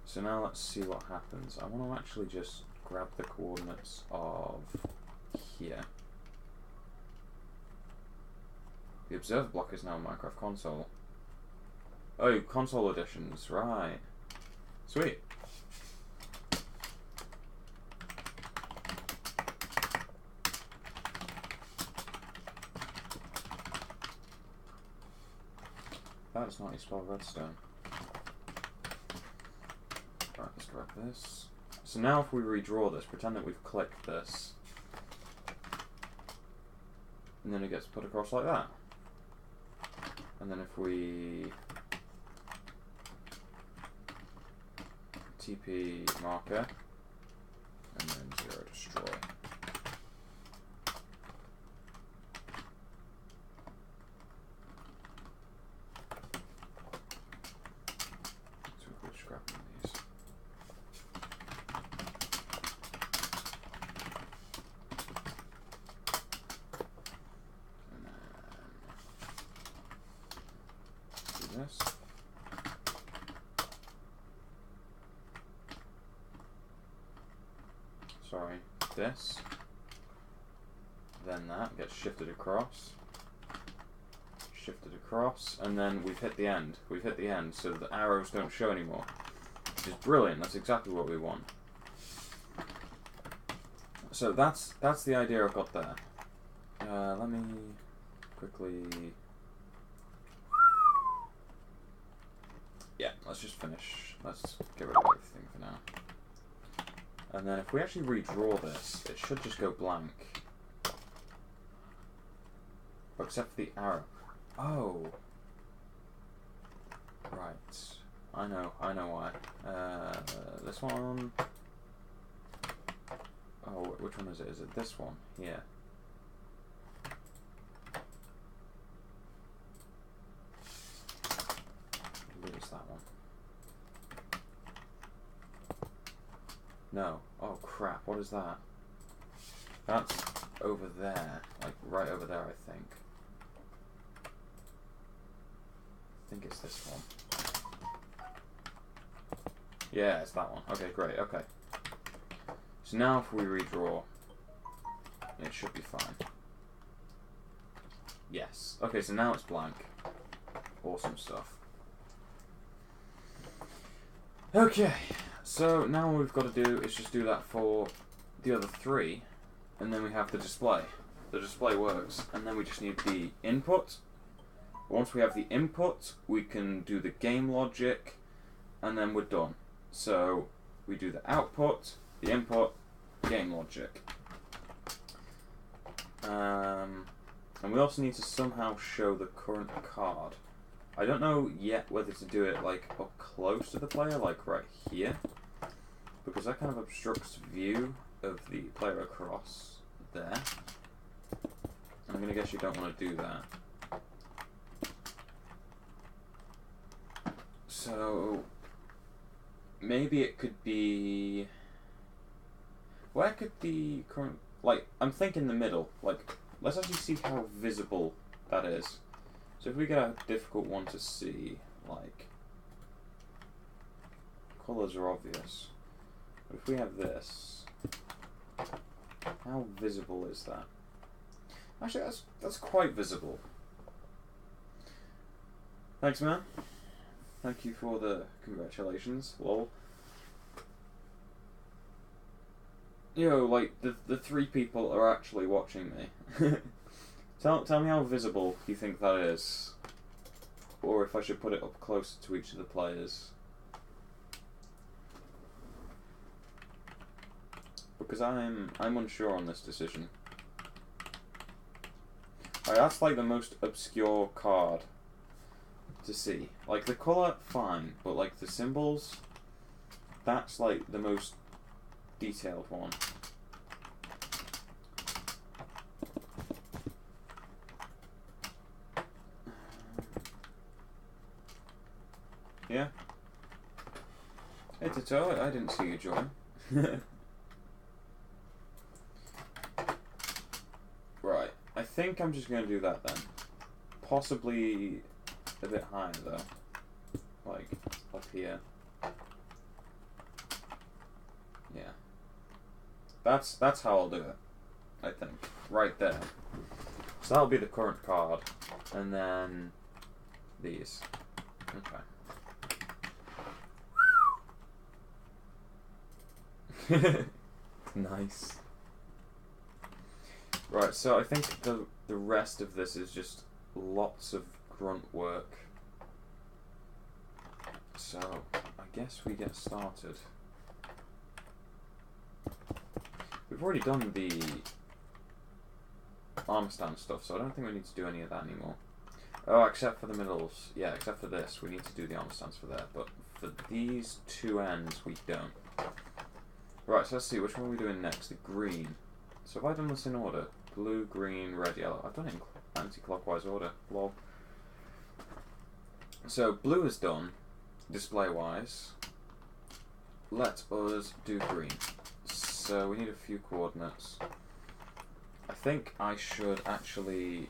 Speaker 1: So now let's see what happens. I want to actually just grab the coordinates of here. The observer block is now Minecraft console. Oh, console editions, right. Sweet. That is not how you spell redstone. Right, let's grab this. So now if we redraw this, pretend that we've clicked this. And then it gets put across like that. And then if we TP marker and then 0 destroy. So we're scrapping these. And then do this. Sorry, this, then that gets shifted across, and then we've hit the end. We've hit the end, so the arrows don't show anymore, which is brilliant. That's exactly what we want. So that's the idea I've got there. Let me quickly. Yeah, let's just finish. Let's get rid of everything for now. And then if we actually redraw this, it should just go blank. Except for the arrow. Oh! Right. I know why. This one... Oh, which one is it? Is it this one? Here. Lose that one. No. Oh crap, what is that? That's over there, like right over there, I think. I think it's this one. Yeah, it's that one. Okay, great, okay. So now if we redraw, it should be fine. Yes. Okay, so now it's blank. Awesome stuff. Okay, so now what we've got to do is just do that for the other three, and then we have the display. The display works, and then we just need the input. Once we have the input, we can do the game logic, and then we're done. So we do the output, the input, game logic. And we also need to somehow show the current card. I don't know yet whether to do it like up close to the player, like right here, because that kind of obstructs view of the player across there. I'm gonna guess you don't want to do that. So maybe it could be. Where could the current, like, I'm thinking the middle. Like, let's actually see how visible that is. So if we get a difficult one to see, like, colours are obvious. But if we have this, how visible is that? Actually, that's quite visible. Thanks, man. Thank you for the congratulations. Lol. Yo, like, the three people are actually watching me. Tell me how visible you think that is. Or if I should put it up closer to each of the players. Because I'm unsure on this decision. Alright, that's like the most obscure card to see. Like, the colour, fine, but like the symbols, that's like the most detailed one. Yeah? Hey Tito, I didn't see you join. Right, I think I'm just going to do that then. Possibly a bit higher though. Like, up here. Yeah. That's how I'll do it, I think. Right there. So that'll be the current card. And then these. Okay. Nice. Right, so I think the rest of this is just lots of grunt work. So I guess we get started. We've already done the arm stand stuff, so I don't think we need to do any of that anymore. Oh, except for the middles. Yeah, except for this. We need to do the arm stands for there, but for these two ends, we don't. Right, so let's see, which one are we doing next? The green. So have I done this in order? Blue, green, red, yellow. I've done it in anti-clockwise order. Lol. So blue is done, display-wise. Let us do green. So we need a few coordinates. I think I should actually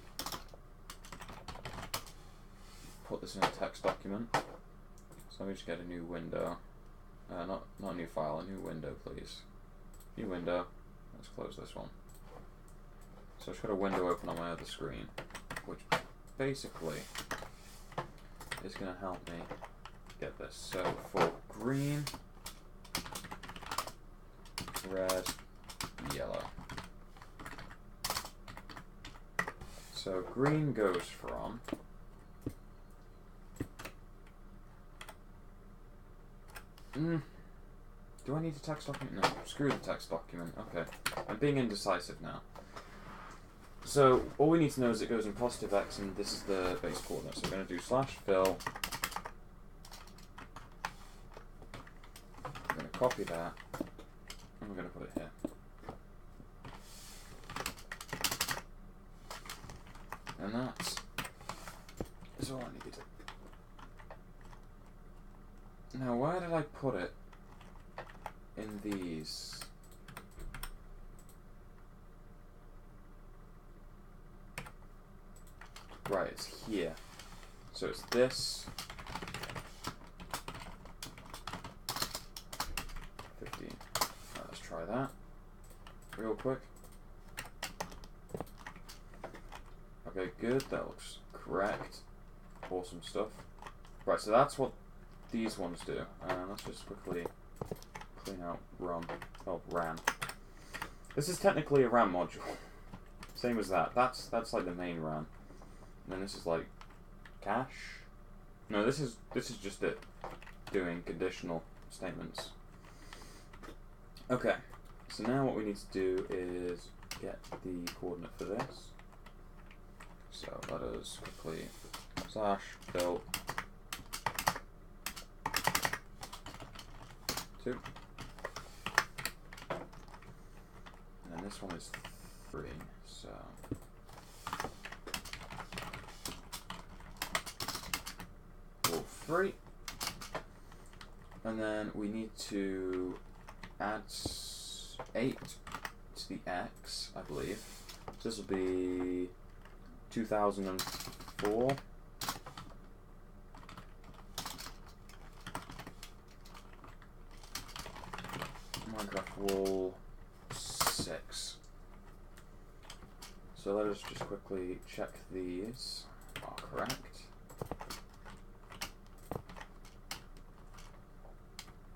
Speaker 1: put this in a text document. So let me just get a new window. Not a new file, a new window, please. New window. Let's close this one. So I've just got a window open on my other screen, which basically is going to help me get this. So for green, red, yellow. So green goes from do I need a text document? No, screw the text document. Okay, I'm being indecisive now. So all we need to know is it goes in positive x, and this is the base coordinate. So we're going to do /fill. I'm going to copy that, and we're going to put it here. And that is all I need. Now, where did I put it in these? Right, it's here. So it's this. 15. Right, let's try that. Real quick. Okay, good. That looks correct. Awesome stuff. Right, so that's what these ones do. Let's just quickly clean out ROM. Oh, RAM. This is technically a RAM module. Same as that. That's like the main RAM. And then this is like cache. No, this is just it doing conditional statements. Okay. So now what we need to do is get the coordinate for this. So let us quickly / build 2. And this one is 3, so 3. And then we need to add 8 to the x, I believe. So this will be 2004. Minecraft wall 6. So let us just quickly check these are correct.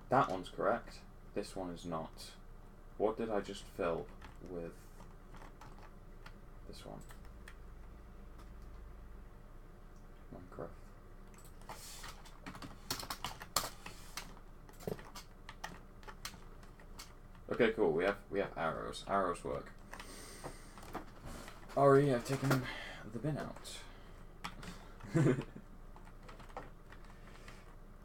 Speaker 1: That one's correct. This one is not. What did I just fill with this one? Minecraft. Okay, cool. We have arrows. Arrows work. Alright, I've taken the bin out.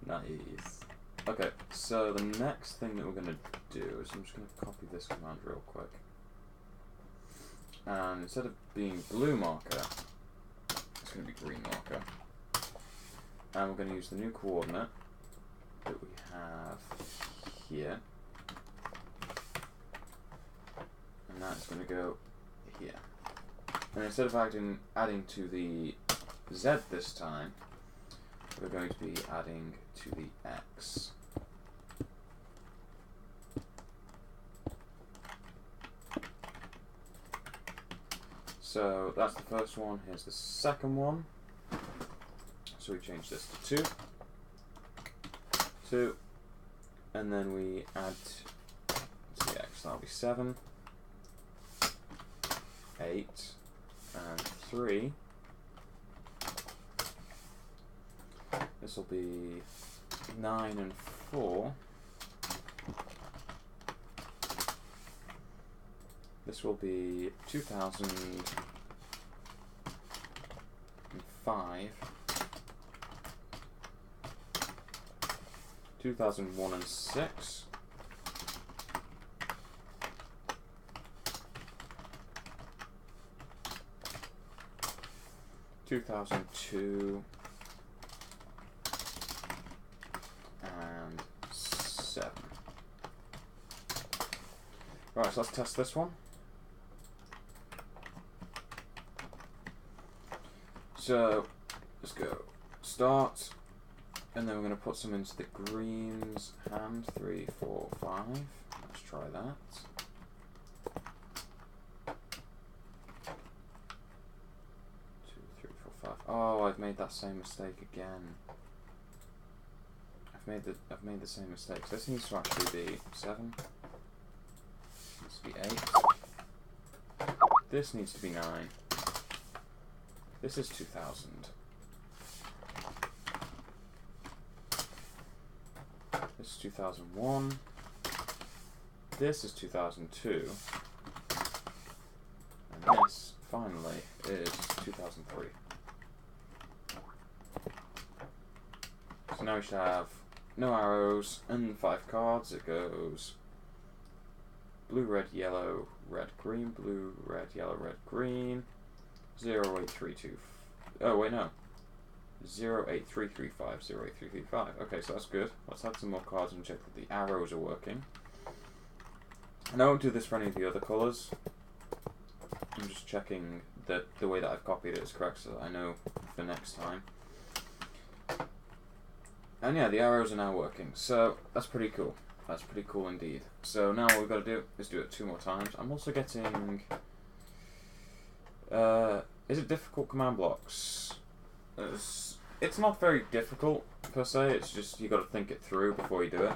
Speaker 1: Nice. Okay, so the next thing that we're going to do is I'm just going to copy this command real quick. And instead of being blue marker, it's going to be green marker. And we're going to use the new coordinate that we have here. And that's going to go here. And instead of adding to the Z this time, we're going to be adding to the X. So that's the first one. Here's the second one. So we change this to 2. 2. And then we add to the X. That'll be 7. 8. And 3. This will be 9 and 4. This will be 2005. 2001 and 6. 2002 and 7. Right, so let's test this one. So let's go start, and then we're going to put some into the greens hand. 3, 4, 5. Let's try that. Oh, I've made that same mistake again. I've made the same mistake. So this needs to actually be 7. Needs to be 8. This needs to be 9. This is 2000. This is 2001. This is 2002. And this, finally, is 2003. So now we should have no arrows and 5 cards. It goes blue, red, yellow, red, green, blue, red, yellow, red, green, 08325. Oh, wait, no. 08335, 08335. Okay, so that's good. Let's add some more cards and check that the arrows are working. And I won't do this for any of the other colours. I'm just checking that the way that I've copied it is correct, so that I know for next time. And yeah, the arrows are now working, so that's pretty cool. That's pretty cool indeed. So now what we've got to do is do it 2 more times. I'm also getting... is it difficult command blocks? It's not very difficult, per se. It's just you got to think it through before you do it.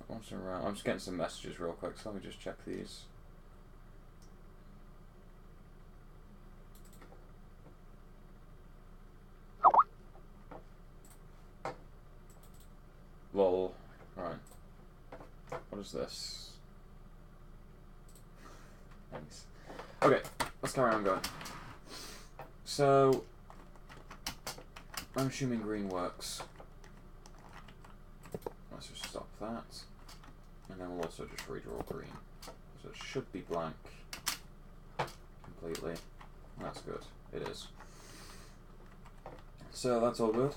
Speaker 1: Once around, I'm just getting some messages real quick, so let me just check these. Lol. Right. What is this? Thanks. Okay, let's carry on going. So, I'm assuming green works. Let's just stop that. And then we'll also just redraw green. So it should be blank completely. That's good. It is. So that's all good.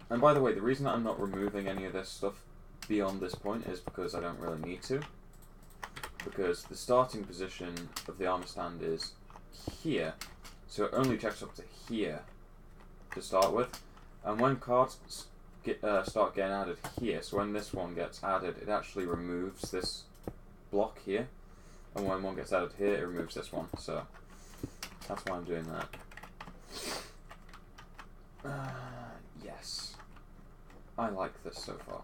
Speaker 1: And by the way, the reason that I'm not removing any of this stuff beyond this point is because I don't really need to. Because the starting position of the armor stand is here. So it only checks up to here to start with. And when cards start getting added here, so when this one gets added, it actually removes this block here. And when one gets added here, it removes this one. So that's why I'm doing that. Yes. I like this so far.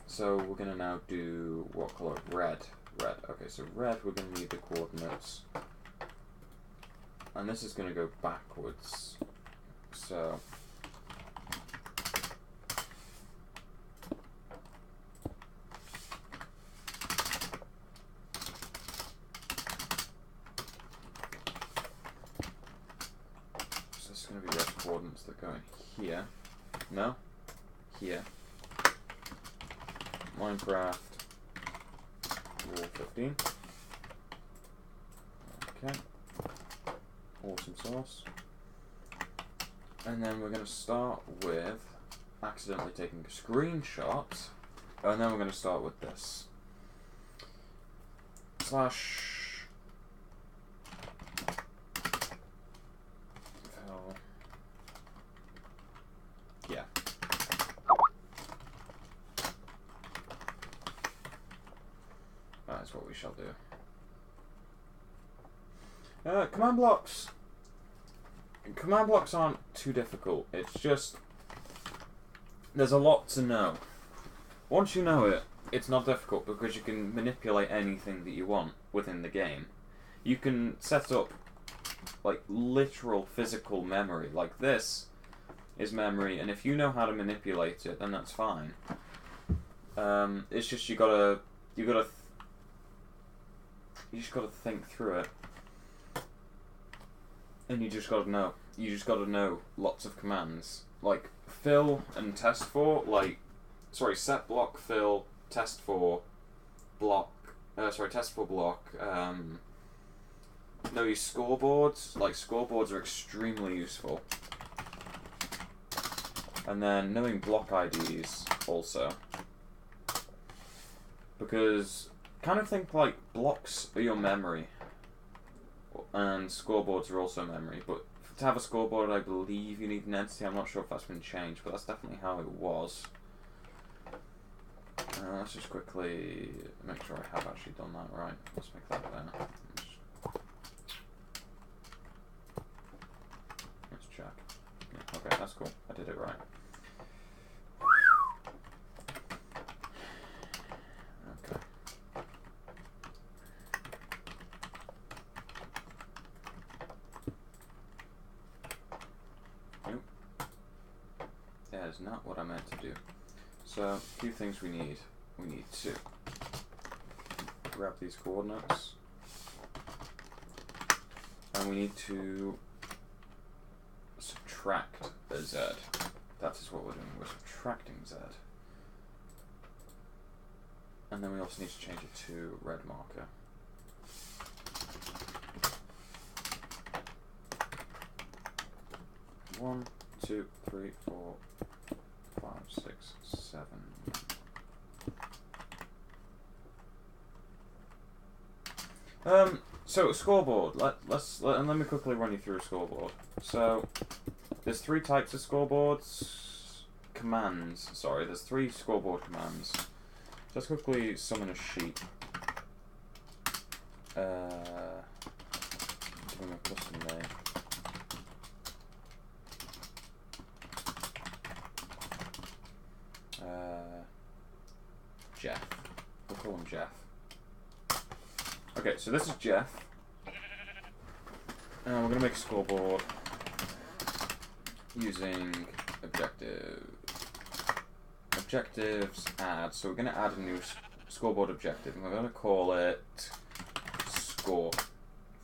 Speaker 1: So we're going to now do, what colour? Red. Red. Okay, so red, we're going to need the coordinates. And this is going to go backwards. So... so this is going to be red coordinates that go in here. No? Here. Minecraft Rule 15. Okay. Awesome sauce. And then we're going to start with accidentally taking a screenshot. And then we're going to start with this. Slash... Oh. Yeah. That's what we shall do. Command blocks. Command blocks aren't too difficult. It's just there's a lot to know. Once you know it, it's not difficult because you can manipulate anything that you want within the game. You can set up like literal physical memory. Like this is memory, and if you know how to manipulate it, then that's fine. It's just you just gotta think through it. And you just gotta know. You just gotta know lots of commands. Like fill and test for, set block, fill, test for, block, test for block, know your scoreboards. Like scoreboards are extremely useful. And then knowing block IDs also. Because kind of think like blocks are your memory. And scoreboards are also memory, but to have a scoreboard I believe you need an entity. I'm not sure if that's been changed, but that's definitely how it was. Let's just quickly make sure I have actually done that right. Let's make that there. Let's check. Yeah, okay, that's cool. I did it right. Okay. Nope. That is not what I meant to do. So, a few things we need. We need to grab these coordinates. And we need to subtract a z. That is what we're doing. We're subtracting z. And then we also need to change it to red marker. One, 2, 3, 4, 5, 6, 7. So scoreboard. Let me quickly run you through a scoreboard. So there's 3 types of scoreboards. Commands. Sorry, there's 3 scoreboard commands. Just quickly summon a sheep. Give him a custom name. Jeff. We'll call him Jeff. Okay, so this is Jeff. And we're going to make a scoreboard using objectives add. So we're going to add a new scoreboard objective, and we're going to call it score,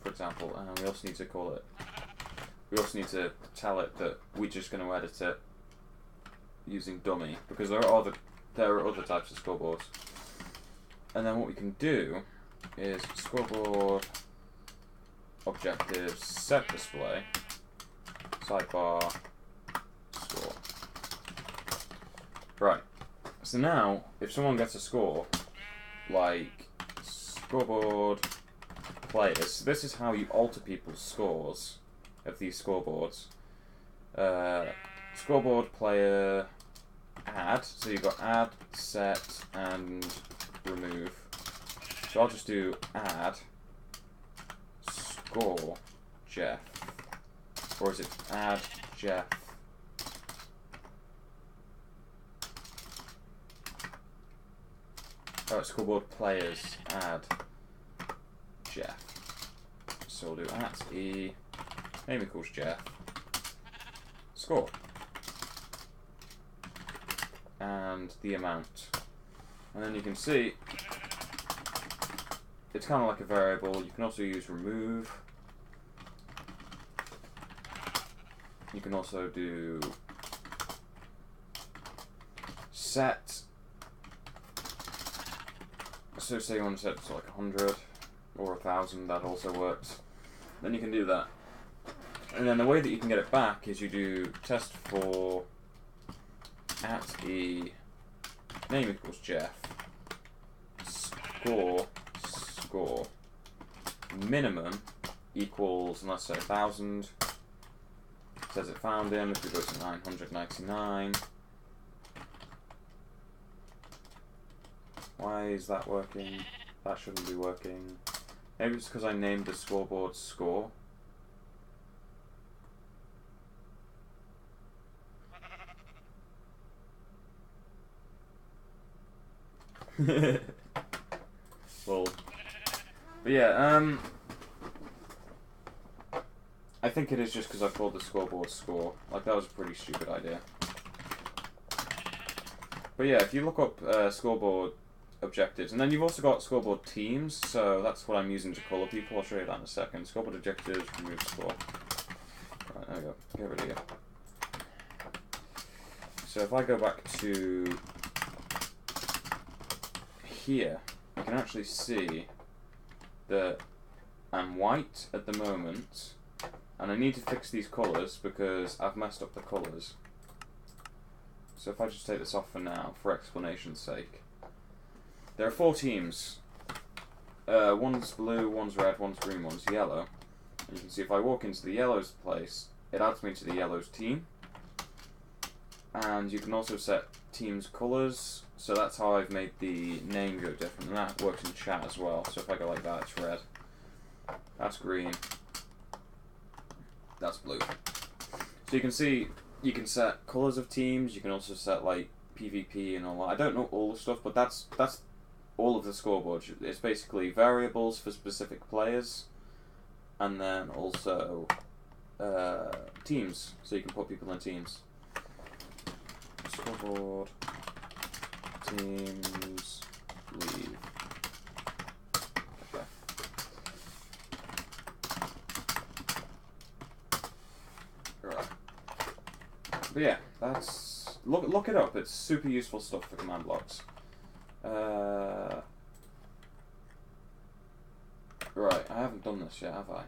Speaker 1: for example. And we also need to call it. We also need to tell it that we're just going to edit it using dummy, because there are other types of scoreboards. And then what we can do is scoreboard objectives set display sidebar score. Right. So now, if someone gets a score, like scoreboard players, so this is how you alter people's scores of these scoreboards. Scoreboard player add, so you've got add, set, and remove. So I'll just do add score Jeff, or is it add Jeff scoreboard players add Jeff. So we'll do at e name equals Jeff score and the amount, and then you can see it's kind of like a variable. You can also use remove. You can also do set. So say you want to set it to like 100 or 1,000, that also works. Then you can do that. And then the way that you can get it back is you do test for at e name equals Jeff score minimum equals, and let's say 1,000. Says it found him. If we go to 999, why is that working? That shouldn't be working. Maybe it's because I named the scoreboard score. Well, but yeah, I think it is just because I called the scoreboard score. Like, that was a pretty stupid idea. But yeah, if you look up scoreboard objectives, and then you've also got scoreboard teams, so that's what I'm using to colour people. I'll show you that in a second. Scoreboard objectives, remove score. Right, there we go. Get rid of you. So if I go back to here, you can actually see that I'm white at the moment, and I need to fix these colours because I've messed up the colours. So if I just take this off for now, for explanation's sake. There are 4 teams. One's blue, one's red, one's green, one's yellow. And you can see if I walk into the yellow's place, it adds me to the yellow's team. And you can also set team's colours, so that's how I've made the name go different, and that works in chat as well. So if I go like that, it's red. That's green. That's blue. So you can see, you can set colours of teams, you can also set like PvP and all that. I don't know all the stuff, but that's all of the scoreboard. It's basically variables for specific players, and then also teams, so you can put people in teams. Scoreboard, teams, leave. Okay. Right. But yeah, that's look it up. It's super useful stuff for command blocks. Right, I haven't done this yet, have I?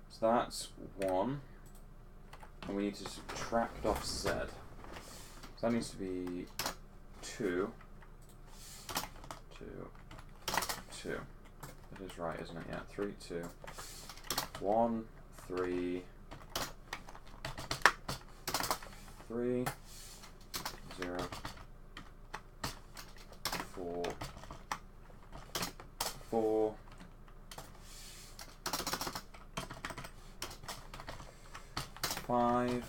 Speaker 1: So that's 1. And we need to subtract off Z. So that needs to be 2. 2. 2. It is right, isn't it? Yeah, 3, 2, 1, 3, 3, 0, 4, 4, 5,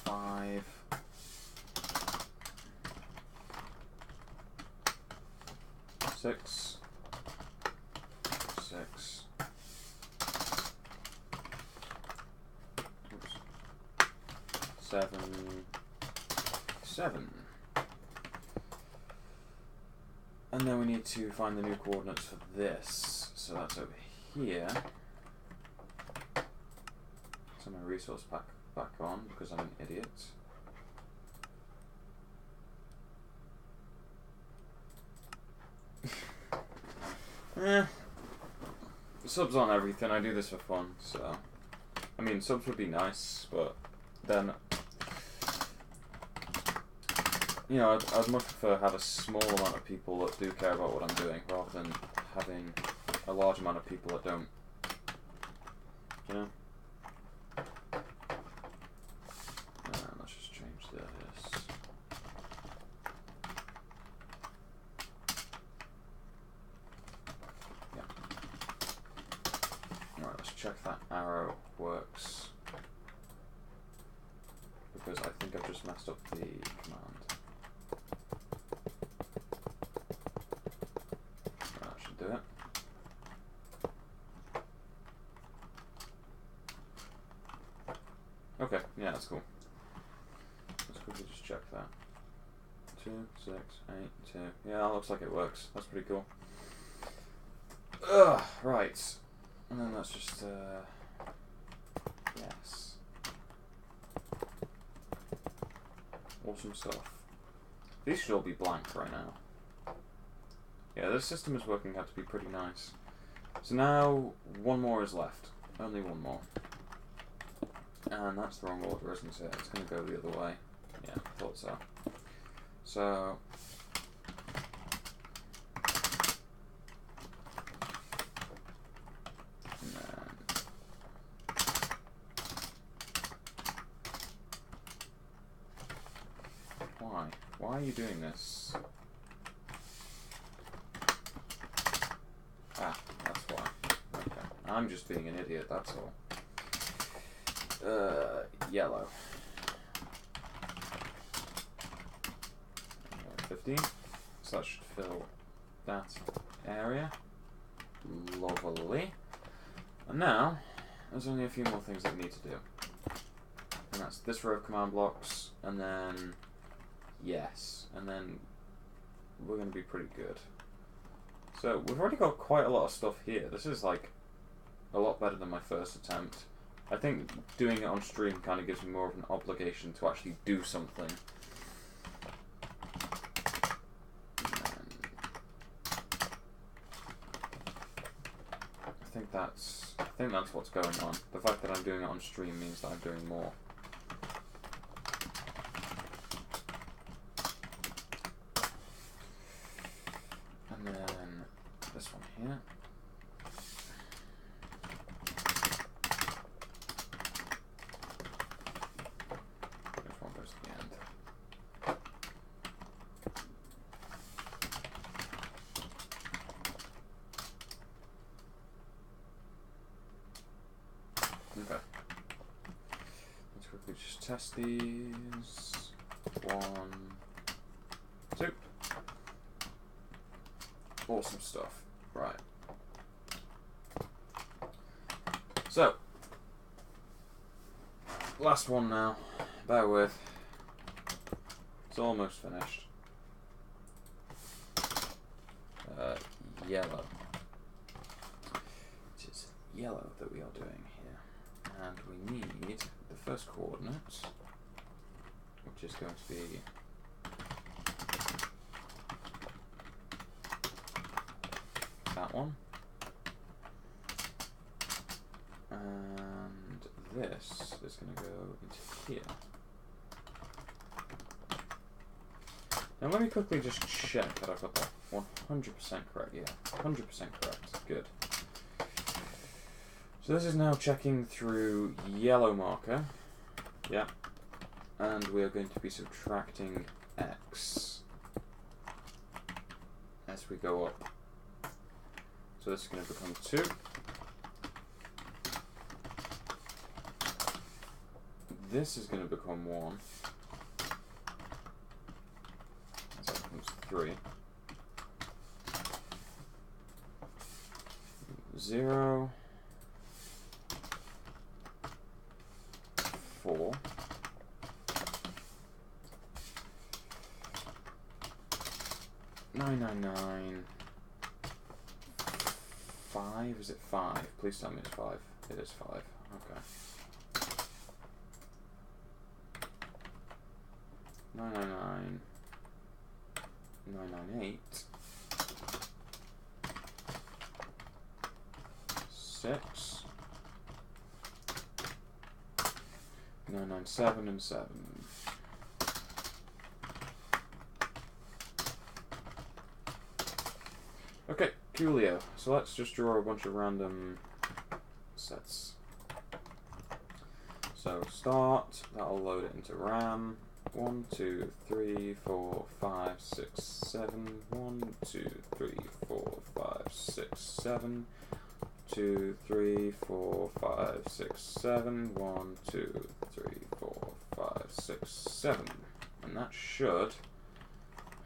Speaker 1: 5, 6, 6, oops, 7, 7. And then we need to find the new coordinates for this. So that's over here. Turn my resource pack back on because I'm an idiot. Subs on everything. I do this for fun, so I mean subs would be nice, but then you know I'd much prefer have a small amount of people that do care about what I'm doing rather than having a large amount of people that don't. You know. Let's just change this. Alright, let's check that arrow works. Because I think I've just messed up the command. That should do it. Okay, yeah, that's cool. Let's quickly just check that. 2, 6, 8, 2. Yeah, that looks like it works. That's pretty cool. Ugh, right. And then let's just, yes. Awesome stuff. These should all be blank right now. Yeah, this system is working out to be pretty nice. So now, one more is left. Only one more. And that's the wrong order, isn't it? It's going to go the other way. Yeah, I thought so. So... Why are you doing this? Ah, that's why. Okay. I'm just being an idiot, that's all. Yellow. 15. So that should fill that area. Lovely. And now, there's only a few more things that we need to do. And that's this row of command blocks, and then... yes, and then we're going to be pretty good. So we've already got quite a lot of stuff here. This is like a lot better than my first attempt. I think doing it on stream kind of gives me more of an obligation to actually do something. I think that's what's going on. The fact that I'm doing it on stream means that I'm doing more. And then this one here. This one goes to the end. Okay. Let's quickly just test these. 1, 2. Awesome stuff. Right. So, last one now. Bear with. It's almost finished. Yellow. It is yellow that we are doing here. And we need the first coordinate, which is going to be that one. And this is going to go into here. Now let me quickly just check that I've got that 100% correct, yeah. 100% correct. Good. So this is now checking through yellow marker. Yeah. And we are going to be subtracting x as we go up. So this is going to become 2. This is going to become 1. So that becomes 3. 0. 4. 999. 5? Is it 5? Please tell me it's 5. It is 5. Okay. 999. 998. 6. 997 and 7. Okay, coolio. So let's just draw a bunch of random sets. So start, that'll load it into RAM. 1, 2, 3, 4, 5, 6, 7. 1, 2, 3, 4, 5, 6, 7. 2, 3, 4, 5, 6, 7. 1, 2, 3, 4, 5, 6, 7. And that should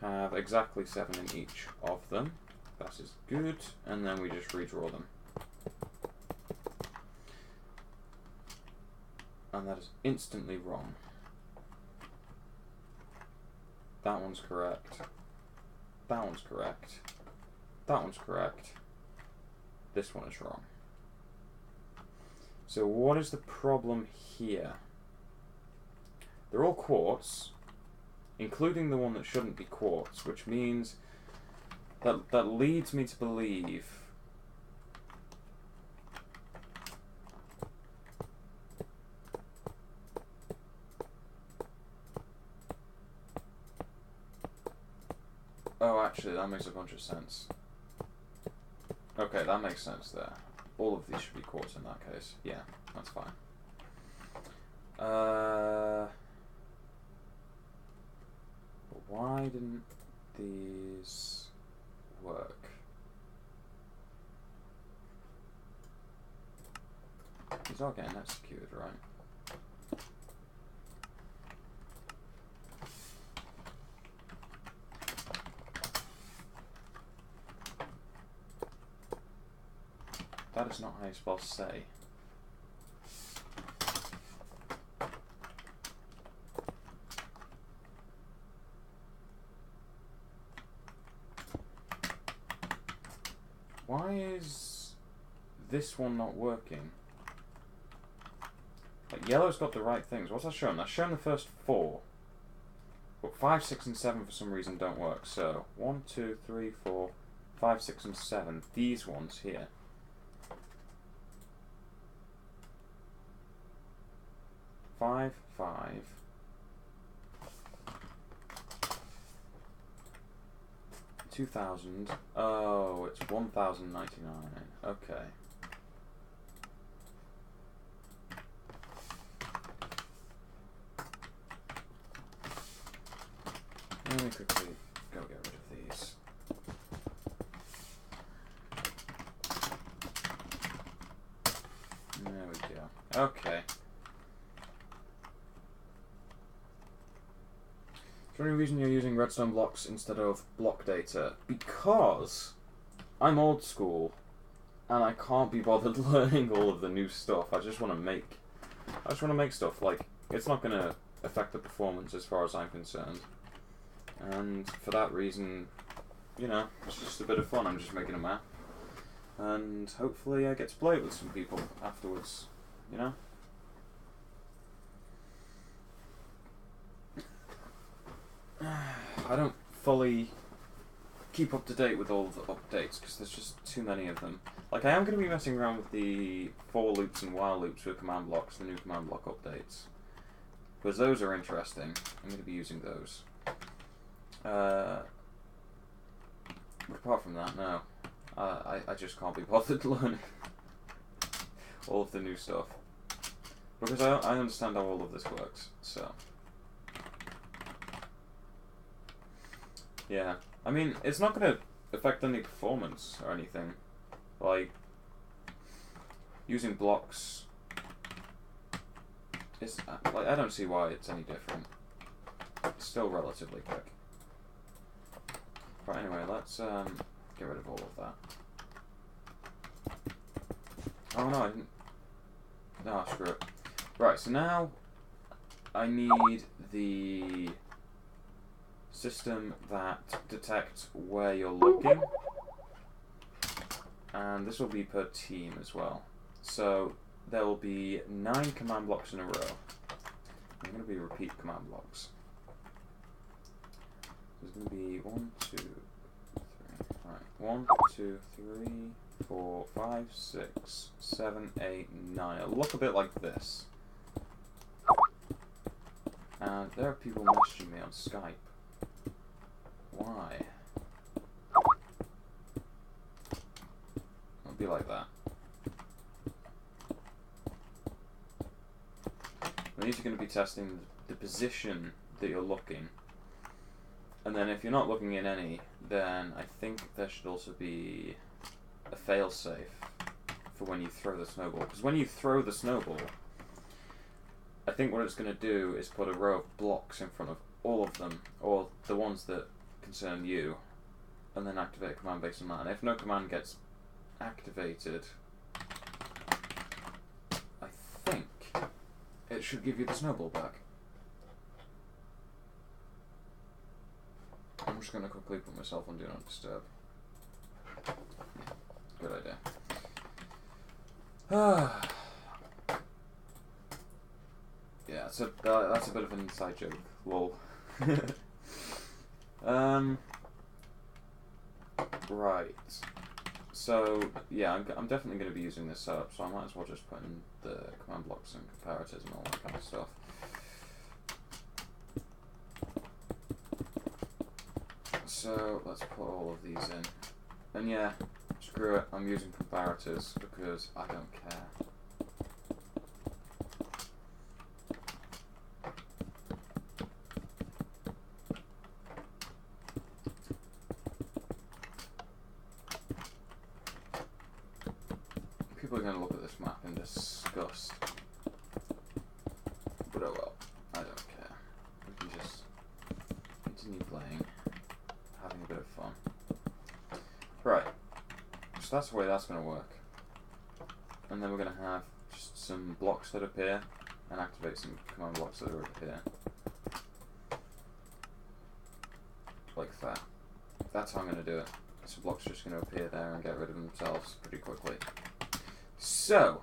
Speaker 1: have exactly 7 in each of them. That is good. And then we just redraw them. And that is instantly wrong. That one's correct. That one's correct. That one's correct. This one is wrong. So what is the problem here? They're all quartz, including the one that shouldn't be quartz, which means that leads me to believe oh, actually, that makes a bunch of sense. Okay, that makes sense there. All of these should be quartz in that case. Yeah, that's fine. Why didn't these work? These are getting executed, right? That is not how you're supposed to say. Why is this one not working? Like, yellow's got the right things. What's that showing? That's showing the first 4. But 5, 6, and 7 for some reason don't work. So 1, 2, 3, 4, 5, 6, and 7. These ones here. 5, 5. 2,000. Oh, it's 1,099. Okay. Let me quickly go get rid of these. There we go. Okay. Is there any reason you're using redstone blocks instead of block data? Because I'm old school and I can't be bothered learning all of the new stuff. I just want to make stuff. Like, it's not going to affect the performance as far as I'm concerned. And for that reason, you know, it's just a bit of fun. I'm just making a map. And hopefully I get to play it with some people afterwards, you know? I don't fully keep up to date with all the updates because there's just too many of them. Like, I am going to be messing around with the for loops and while loops with command blocks, the new command block updates. Because those are interesting. I'm going to be using those. apart from that, no. I just can't be bothered learning all of the new stuff. Because I understand how all of this works, so... Yeah. I mean, it's not going to affect any performance or anything. Like, using blocks... It's, like, I don't see why it's any different. It's still relatively quick. Right, anyway, let's get rid of all of that. Oh no, I didn't... No, screw it. Right, so now I need the system that detects where you're looking. And this will be per team as well. So there will be 9 command blocks in a row. They're going to be repeat command blocks. There's going to be 1, 2, 3. Right, 1, 2, 3, 4, 5, 6, 7, 8, 9. It'll look a bit like this. And there are people messaging me on Skype. Why? It'll be like that. These are going to be testing the position that you're looking. And then if you're not looking in any, then I think there should also be a failsafe for when you throw the snowball. Because when you throw the snowball, I think what it's going to do is put a row of blocks in front of all of them, or the ones that concern you, and then activate a command based on that. And if no command gets activated, I think it should give you the snowball back. I'm just going to quickly put myself on Do Not Disturb. Good idea. Yeah, so that's a bit of an inside joke. Lol. Right. So, yeah, I'm definitely going to be using this setup, so I might as well just put in the command blocks and comparators and all that kind of stuff. So, let's put all of these in. And yeah, screw it, I'm using comparators because I don't care. People are going to look at this map in disgust. But oh well, I don't care. We can just continue playing, having a bit of fun. Right, so that's the way that's going to work. And then we're going to have just some blocks that appear and activate some command blocks that are here. Like that. That's how I'm going to do it. So blocks are just going to appear there and get rid of themselves pretty quickly. So,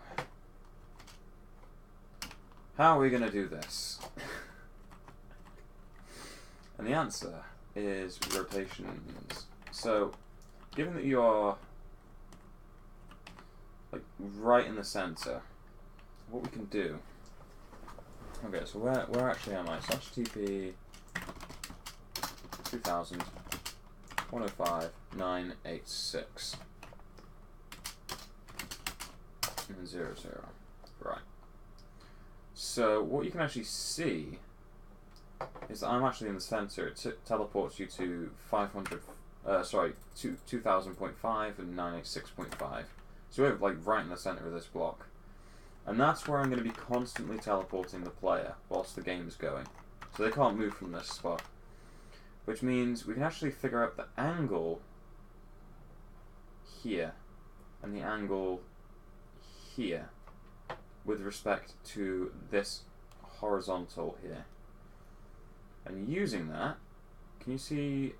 Speaker 1: how are we going to do this? And the answer is rotations. So, given that you are like right in the center, what we can do... Okay, so where actually am I? Slash TP 2000 105 986 and 00. Right. So what you can actually see is that I'm actually in the center. It teleports you to 2000.5 and 986.5. So we're like right in the center of this block. And that's where I'm going to be constantly teleporting the player whilst the game is going. So they can't move from this spot. Which means we can actually figure out the angle here and the angle here with respect to this horizontal here. And using that, can you see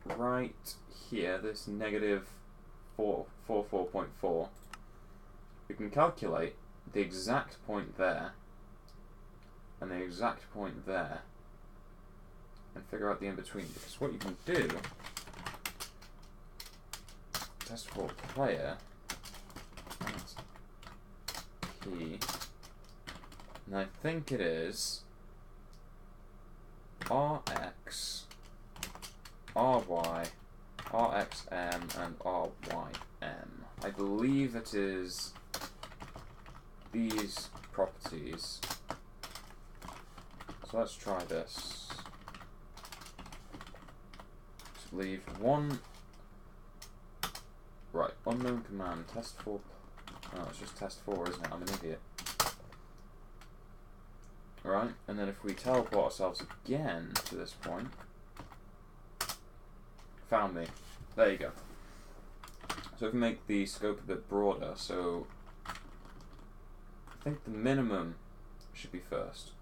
Speaker 1: right here, this negative 44.4? We can calculate the exact point there and the exact point there and figure out the in-between. Because what you can do, test for player, that's key, and I think it is RX, RY, RxM and RYM. I believe it is these properties. So let's try this. Just leave one. Right, unknown command, test 4. Oh, it's just test 4, isn't it? I'm an idiot. Right, and then if we teleport ourselves again to this point. Found me. There you go. So if we make the scope a bit broader, so I think the minimum should be first.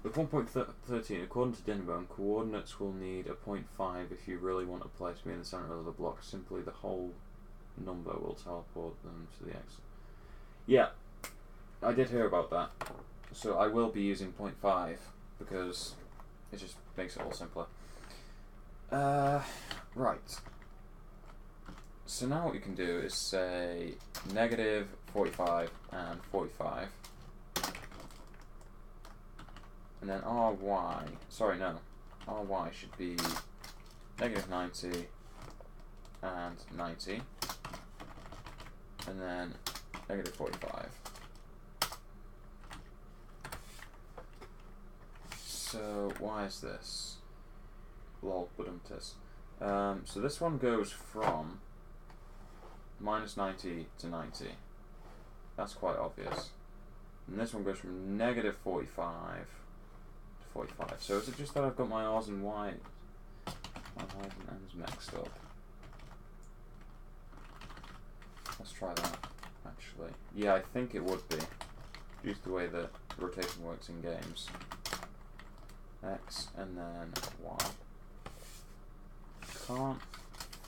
Speaker 1: With 1.13, according to Dinnerbone, coordinates will need a 0.5 if you really want a place to be in the center of the block. Simply the whole number will teleport them to the X. Yeah, I did hear about that. So I will be using 0.5 because it just makes it all simpler. Right. So now what you can do is say negative 45 and 45. And then RY, sorry, no. RY should be negative 90 and 90. And then negative 45. So why is this? Lol, badumtis. So this one goes from minus 90 to 90. That's quite obvious. And this one goes from negative 45 to 45. So is it just that I've got my R's and Y's and M's mixed up? Let's try that, actually. Yeah, I think it would be, due to the way that rotation works in games. X and then Y. Can't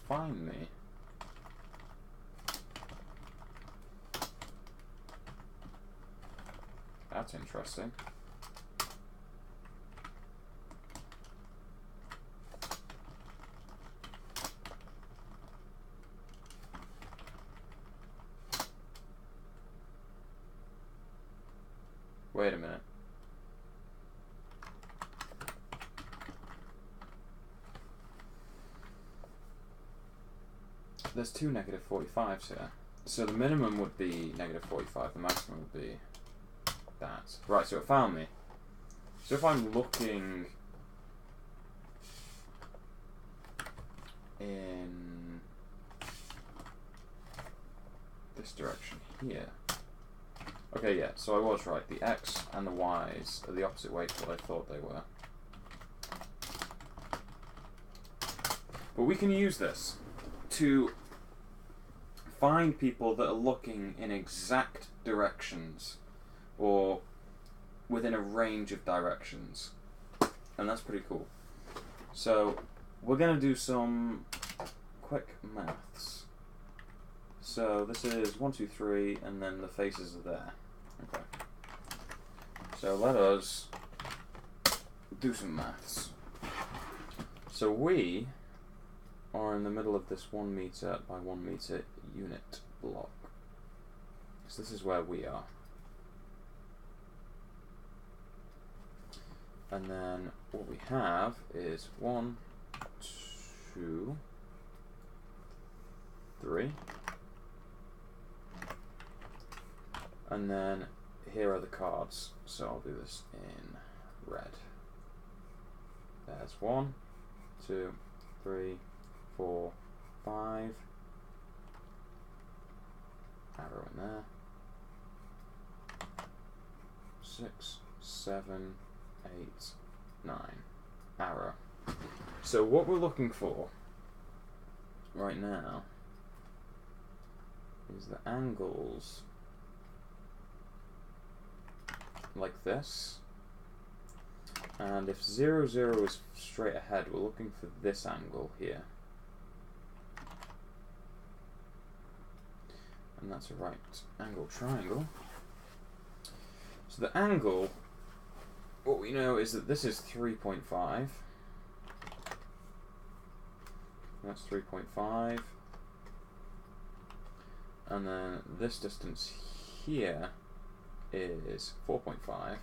Speaker 1: find me. That's interesting. Wait a minute. There's two negative 45s here. So the minimum would be negative 45, the maximum would be that. Right, so it found me. So if I'm looking in this direction here. Okay, yeah, so I was right. The X and the Y's are the opposite way to what I thought they were. But we can use this to find people that are looking in exact directions or within a range of directions, and that's pretty cool. So we're going to do some quick maths. So this is 1, 2, 3, and then the faces are there. Okay. So let us do some maths. So we are in the middle of this 1 meter by 1 meter unit block. So this is where we are. And then what we have is 1, 2, 3. And then here are the cards. So I'll do this in red. There's 1, 2, 3, 4, 5. Arrow in there. 6, 7, 8, 9. Arrow. So what we're looking for right now is the angles like this. And if 0, 0 is straight ahead, we're looking for this angle here. And that's a right angle triangle. So the angle, what we know is that this is 3.5. That's 3.5. And then this distance here is 4.5.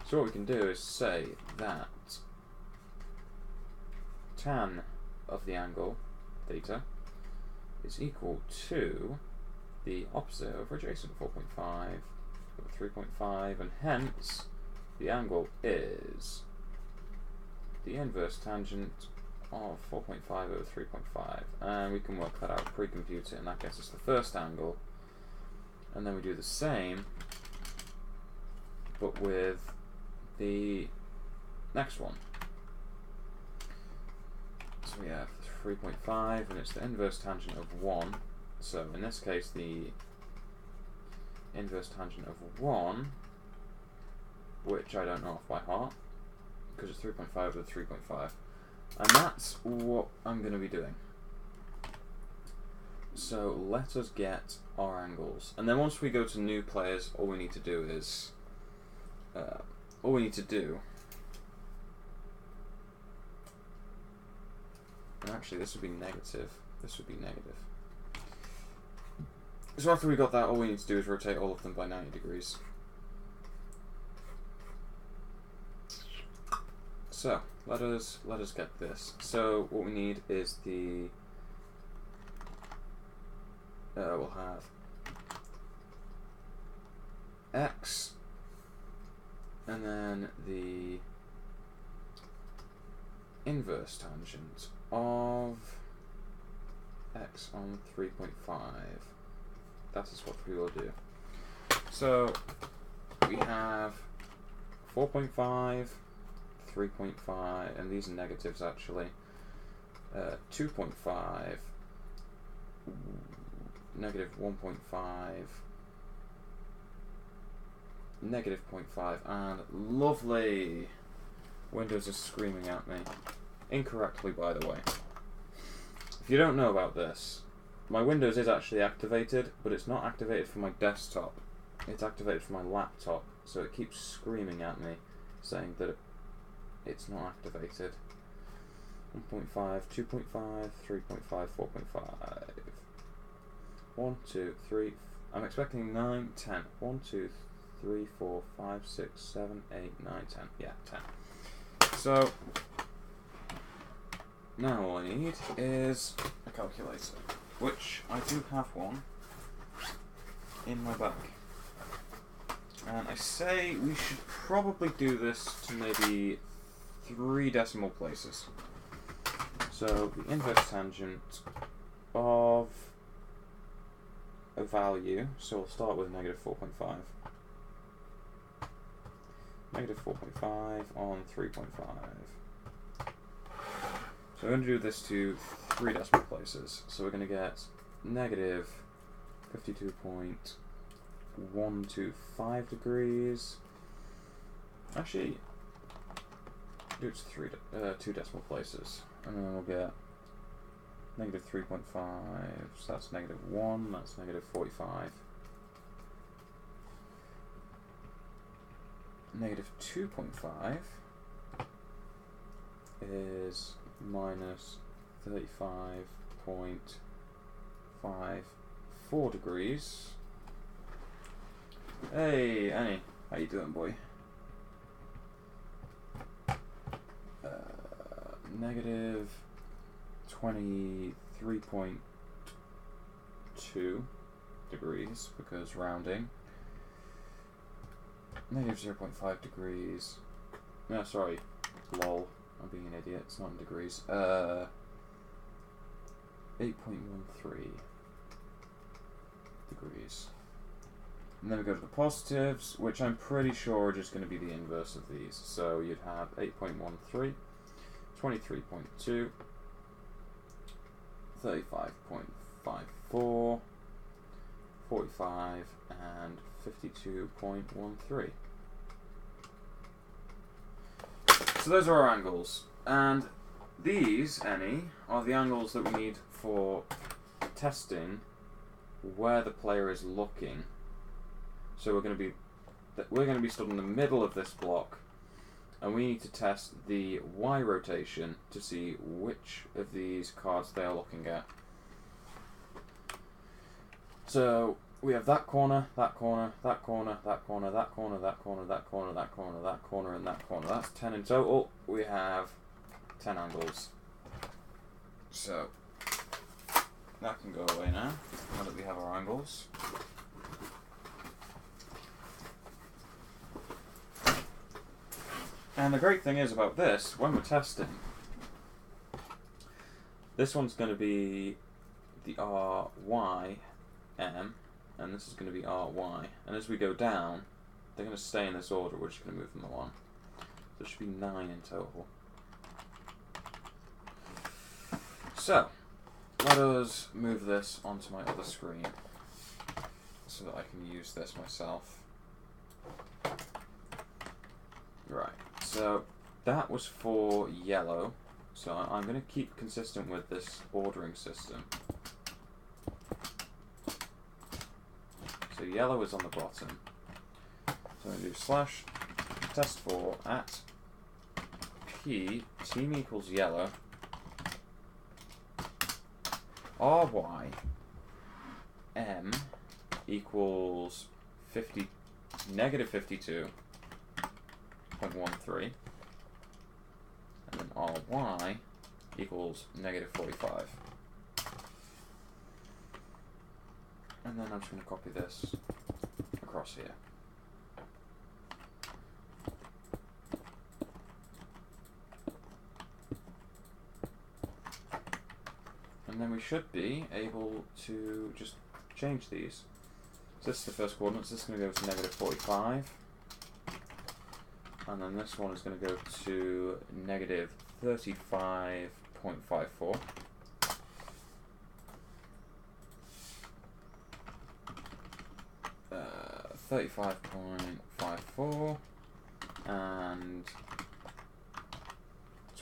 Speaker 1: So what we can do is say that tan of the angle, theta, is equal to the opposite over adjacent, 4.5 over 3.5, and hence the angle is the inverse tangent of 4.5 over 3.5. And we can work that out, pre-compute it, and that gets us the first angle. And then we do the same, but with the next one. So we have 3.5, and it's the inverse tangent of 1. So in this case, the inverse tangent of 1, which I don't know off by heart, because it's 3.5 over 3.5. And that's what I'm going to be doing. So let us get our angles. And then once we go to new players, all we need to do is... And actually, this would be negative. This would be negative. So after we got that, all we need to do is rotate all of them by 90 degrees. So let us get this. So what we need is the we'll have x, and then the inverse tangent of x on 3.5. That is what we will do. So we have 4.5, 3.5, and these are negatives actually. 2.5, negative 1.5, negative 0.5, and lovely! Windows is screaming at me. Incorrectly, by the way. If you don't know about this, my Windows is actually activated, but it's not activated for my desktop. It's activated for my laptop, so it keeps screaming at me, saying that it's not activated. 1.5, 2.5, 3.5, 4.5. 1, 2, 3. I'm expecting 9, 10. 1, 2, 3, 4, 5, 6, 7, 8, 9, 10. Yeah, 10. So, now all I need is a calculator, which I do have one in my bag. And I say we should probably do this to maybe 3 decimal places. So the inverse tangent of a value, so we'll start with negative 4.5. Negative 4.5 on 3.5. So we're going to do this to 3 decimal places. So we're going to get negative 52.125 degrees. Actually, do it to 2 decimal places. And then we'll get negative 3.5, so that's negative 1, that's negative 45. Negative 2.5 is minus 35.54 degrees. Hey, Annie, how you doing, boy? Negative 23.2 degrees, because rounding. Negative 0.5 degrees. No, sorry. Lol. I'm being an idiot. It's not in degrees. 8.13 degrees. And then we go to the positives, which I'm pretty sure are just going to be the inverse of these. So you'd have 8.13, 23.2, 35.54, 45, and 52.13. So those are our angles. And these, Annie, are the angles that we need for testing where the player is looking. So we're going to be stood in the middle of this block, and we need to test the Y rotation to see which of these cards they are looking at. So we have that corner, that corner, that corner, that corner, that corner, that corner, that corner, that corner, that corner, and that corner. That's 10 in total. We have 10 angles. So that can go away now that we have our angles. And the great thing is about this, when we're testing, this one's going to be the RYM, and this is going to be RY. And as we go down, they're going to stay in this order. We're just going to move them along. So it should be 9 in total. So, let us move this onto my other screen so that I can use this myself. Right, so that was for yellow. So I'm going to keep consistent with this ordering system. So yellow is on the bottom. So I'm going to do slash test4 at p team equals yellow ry m equals negative 52.13, and then ry equals negative 45. And then I'm just going to copy this across here. And then we should be able to just change these. So this is the first coordinates. This is going to go to negative 45. And then this one is going to go to negative 35.54. Uh, 35.54 and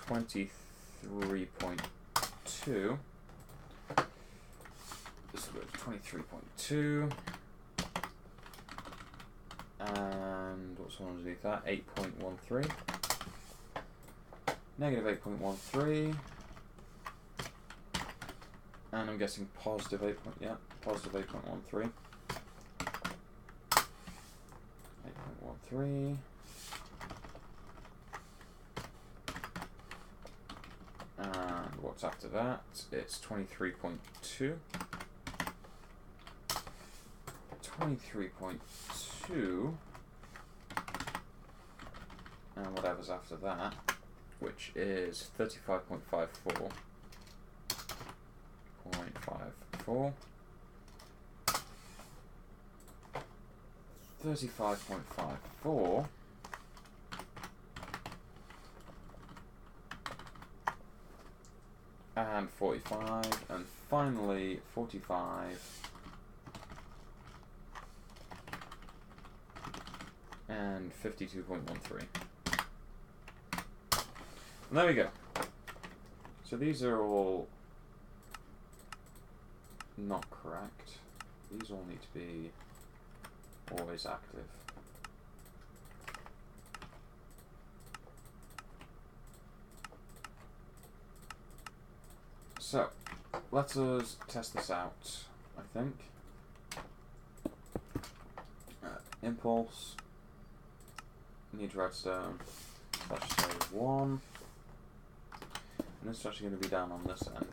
Speaker 1: 23.2. This will go to 23.2. And what's one underneath that? 8.13. Negative 8.13. And I'm guessing positive 8. Yeah, positive 8.13. 8.13. And what's after that? It's 23.2. 23.2. And whatever's after that, which is 35.54. 35.54 and 45, and finally 45 and 52.13. And there we go. So these are all not correct. These all need to be always active. So, let us test this out, I think. Impulse, need redstone, let's say 1. And this is actually going to be down on this end.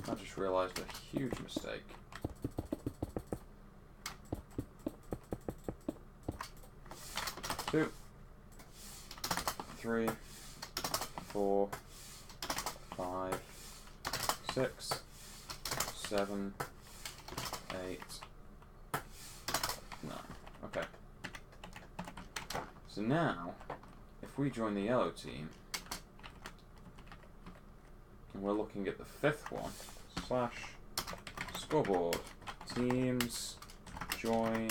Speaker 1: I just realised a huge mistake. Two, 3, 4, 5, 6, 7, 8, 9. Okay. So now, if we join the yellow team, and we're looking at the 5th one, slash scoreboard teams join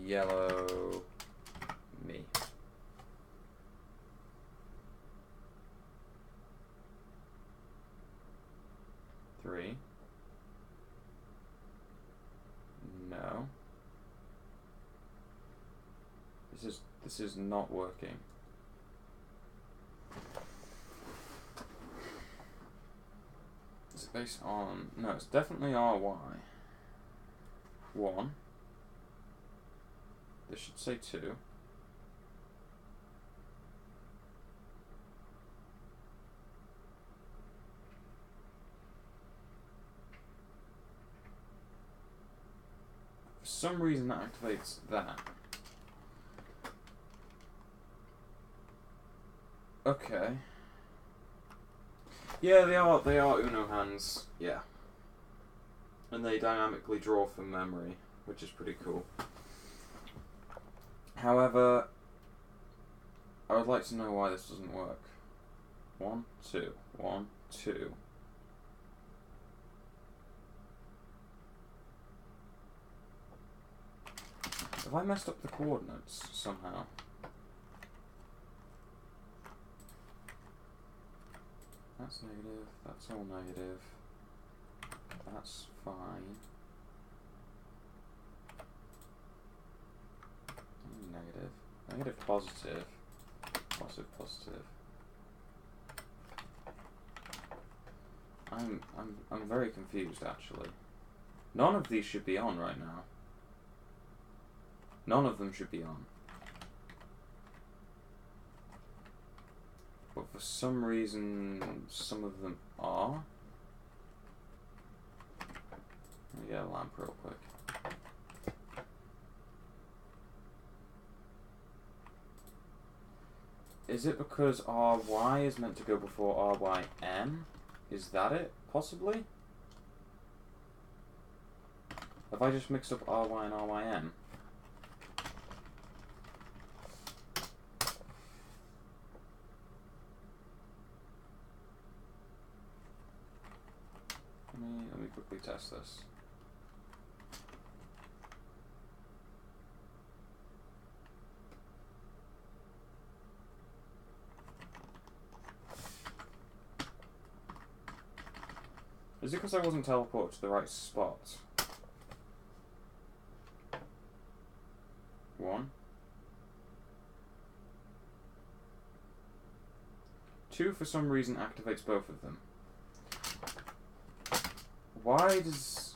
Speaker 1: yellow me. Three. No. This is not working. Is it based on... No, it's definitely RY. 1. This should say 2. some reason that activates that. Okay. Yeah, they are Uno hands, yeah. And they dynamically draw from memory, which is pretty cool. However, I would like to know why this doesn't work. 1, 2, 1, 2. Have I messed up the coordinates somehow? That's negative, that's all negative. That's fine. Negative. Negative, positive. Positive, positive. I'm very confused actually. None of these should be on right now. None of them should be on. But for some reason, some of them are. Let me get a lamp real quick. Is it because RY is meant to go before RYM? Is that it? Possibly? Have I just mixed up RY and RYM? Let me quickly test this. Is it because I wasn't teleported to the right spot? 1. 2 for some reason activates both of them. Why does...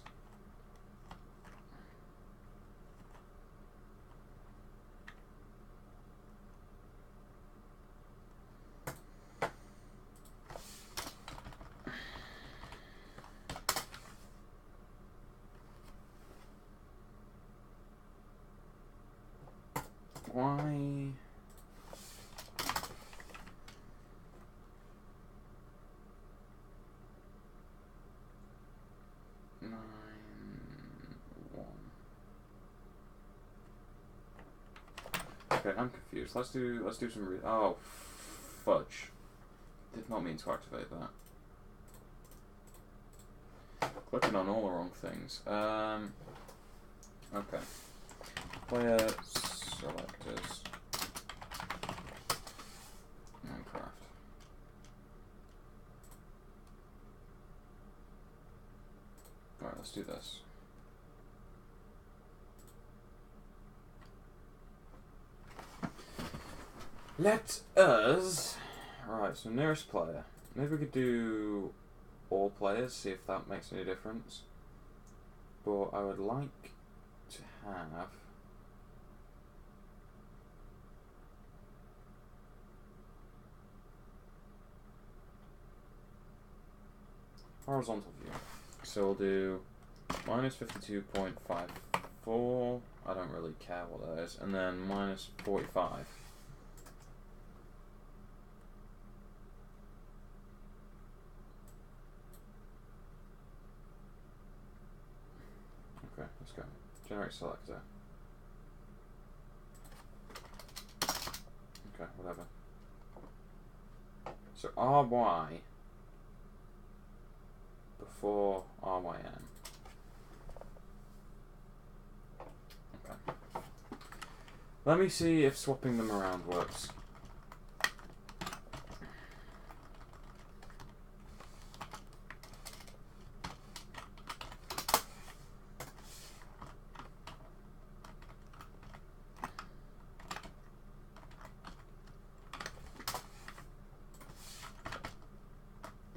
Speaker 1: Why... Okay, I'm confused. Let's do some oh, fudge. Did not mean to activate that. Clicking on all the wrong things. Okay. Player selectors. Minecraft. Alright, let's do this. Let us... Right, so nearest player. Maybe we could do all players, see if that makes any difference. But I would like to have... horizontal view. So we'll do minus 52.54. I don't really care what that is. And then minus 45. Okay, let's go. Generate selector. Okay, whatever. So RY before RYM. Okay. Let me see if swapping them around works.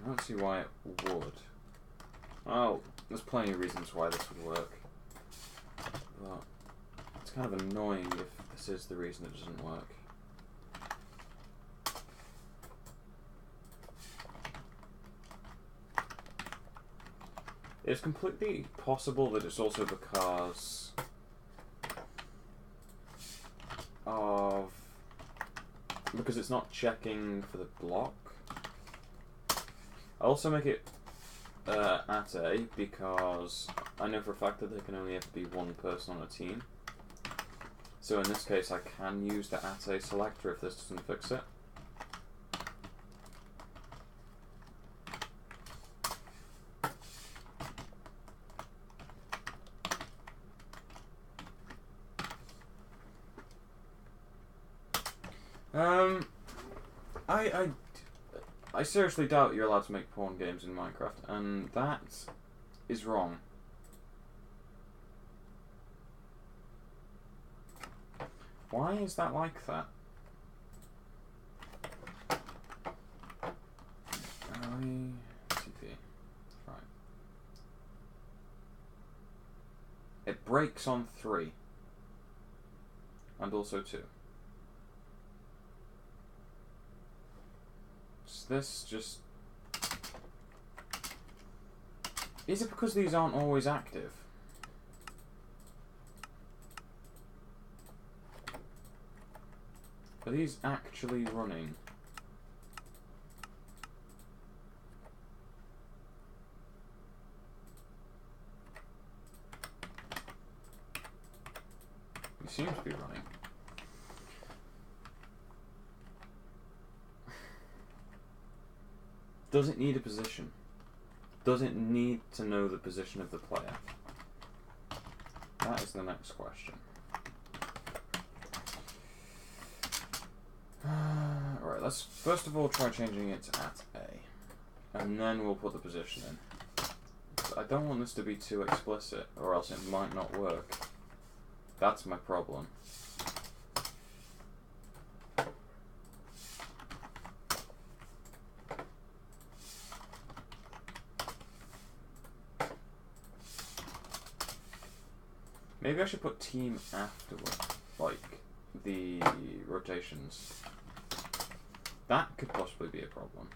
Speaker 1: I don't see why it would. Oh, there's plenty of reasons why this would work. But it's kind of annoying if this is the reason it doesn't work. It's completely possible that it's also because because it's not checking for the block. I also make it at A because I know for a fact that there can only ever be one person on a team. So in this case I can use the at A selector if this doesn't fix it. I seriously doubt you're allowed to make porn games in Minecraft, and that is wrong. Why is that like that? TP. Right. It breaks on 3. And also 2. Is this just... Is it because these aren't always active? Are these actually running? They seem to be running. Does it need a position? Does it need to know the position of the player? That is the next question. Alright, let's first of all try changing it to at A. And then we'll put the position in. I don't want this to be too explicit, or else it might not work. That's my problem. Maybe I should put team afterward, like the rotations. That could possibly be a problem.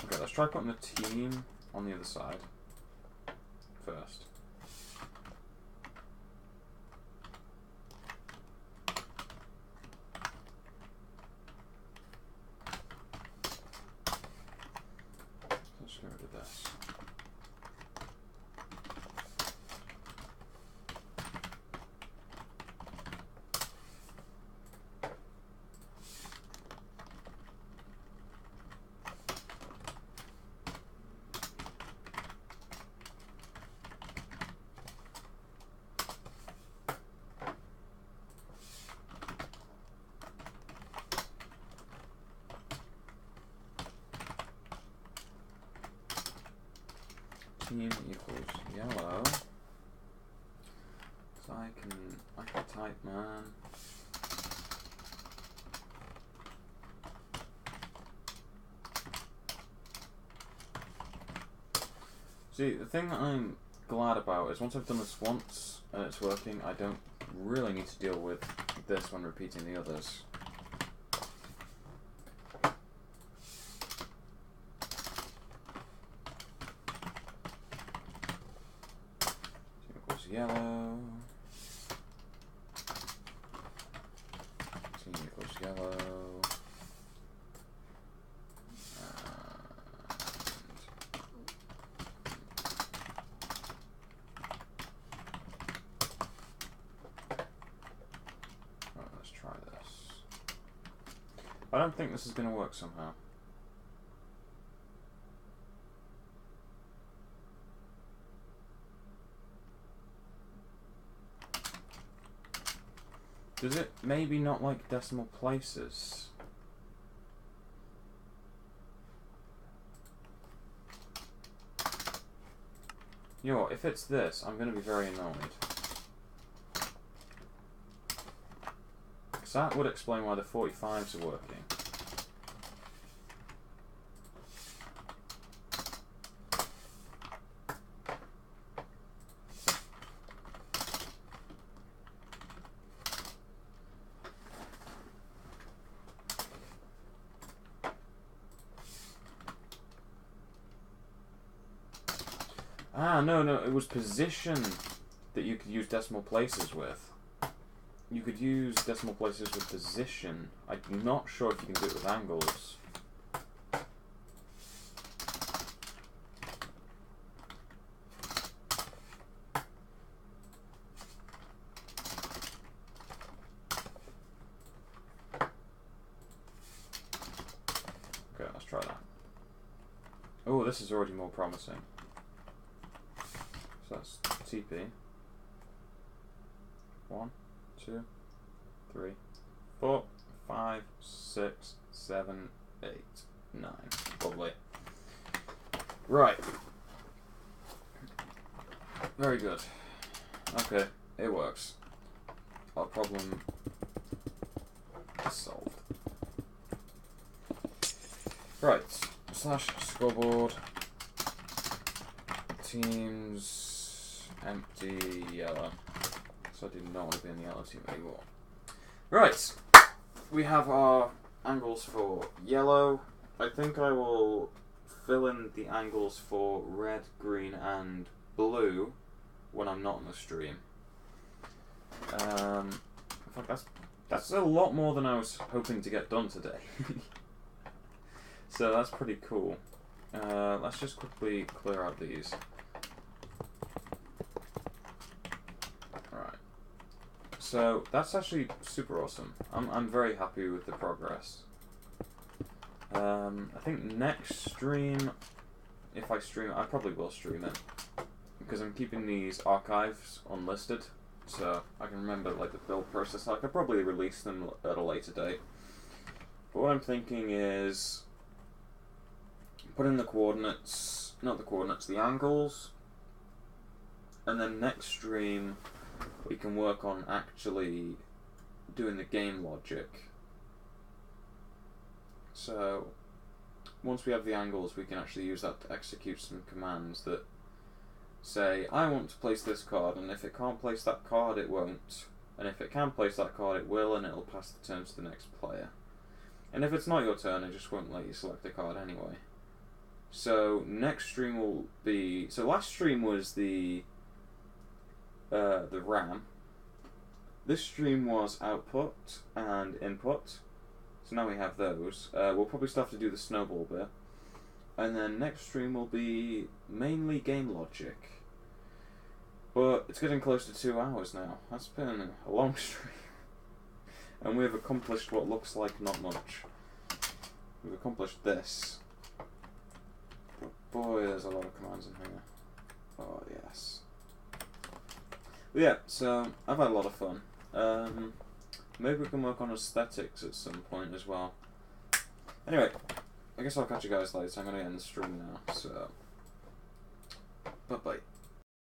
Speaker 1: Okay, let's try putting the team on the other side first. Let's get rid of this. Team equals yellow. So I can type, man. See, the thing that I'm glad about is once I've done this once and it's working, I don't really need to deal with this when repeating the others. Yellow. Team equals yellow. Right, let's try this. I don't think this is going to work somehow. Does it maybe not like decimal places? You know what, if it's this, I'm going to be very annoyed. Because that would explain why the 45s are working. Ah, no, it was position that you could use decimal places with. You could use decimal places with position. I'm not sure if you can do it with angles. Okay, let's try that. Oh, this is already more promising. So that's TP. 1, 2, 3, 4, 5, 6, 7, 8, 9. Lovely. Right. Very good. Okay, it works. Our problem is solved. Right. Slash scoreboard. Teams empty yellow. So I do not want to be in the yellow team anymore. Right. We have our angles for yellow. I think I will fill in the angles for red, green, and blue when I'm not on the stream. In fact, that's a lot more than I was hoping to get done today. So that's pretty cool. Let's just quickly clear out these. Alright. So that's actually super awesome. I'm very happy with the progress. I think next stream, if I stream, I probably will stream it. Because I'm keeping these archives unlisted. So I can remember like the build process. I could probably release them at a later date. But what I'm thinking is put in the coordinates, not the coordinates, the angles, and then next stream we can work on actually doing the game logic. So once we have the angles, we can actually use that to execute some commands that say, I want to place this card, and if it can't place that card, it won't. And if it can place that card, it will, and it'll pass the turn to the next player. And if it's not your turn, it just won't let you select the card anyway. So next stream will be... So last stream was the RAM. This stream was output and input. So now we have those. We'll probably still have to do the snowball bit. And then next stream will be mainly game logic. But it's getting close to 2 hours now. That's been a long stream. And we've accomplished what looks like not much. We've accomplished this. But boy, there's a lot of commands in here. Oh, yes. But yeah, so I've had a lot of fun. Maybe we can work on aesthetics at some point as well. Anyway, I guess I'll catch you guys later. I'm going to end the stream now, so... Bye-bye.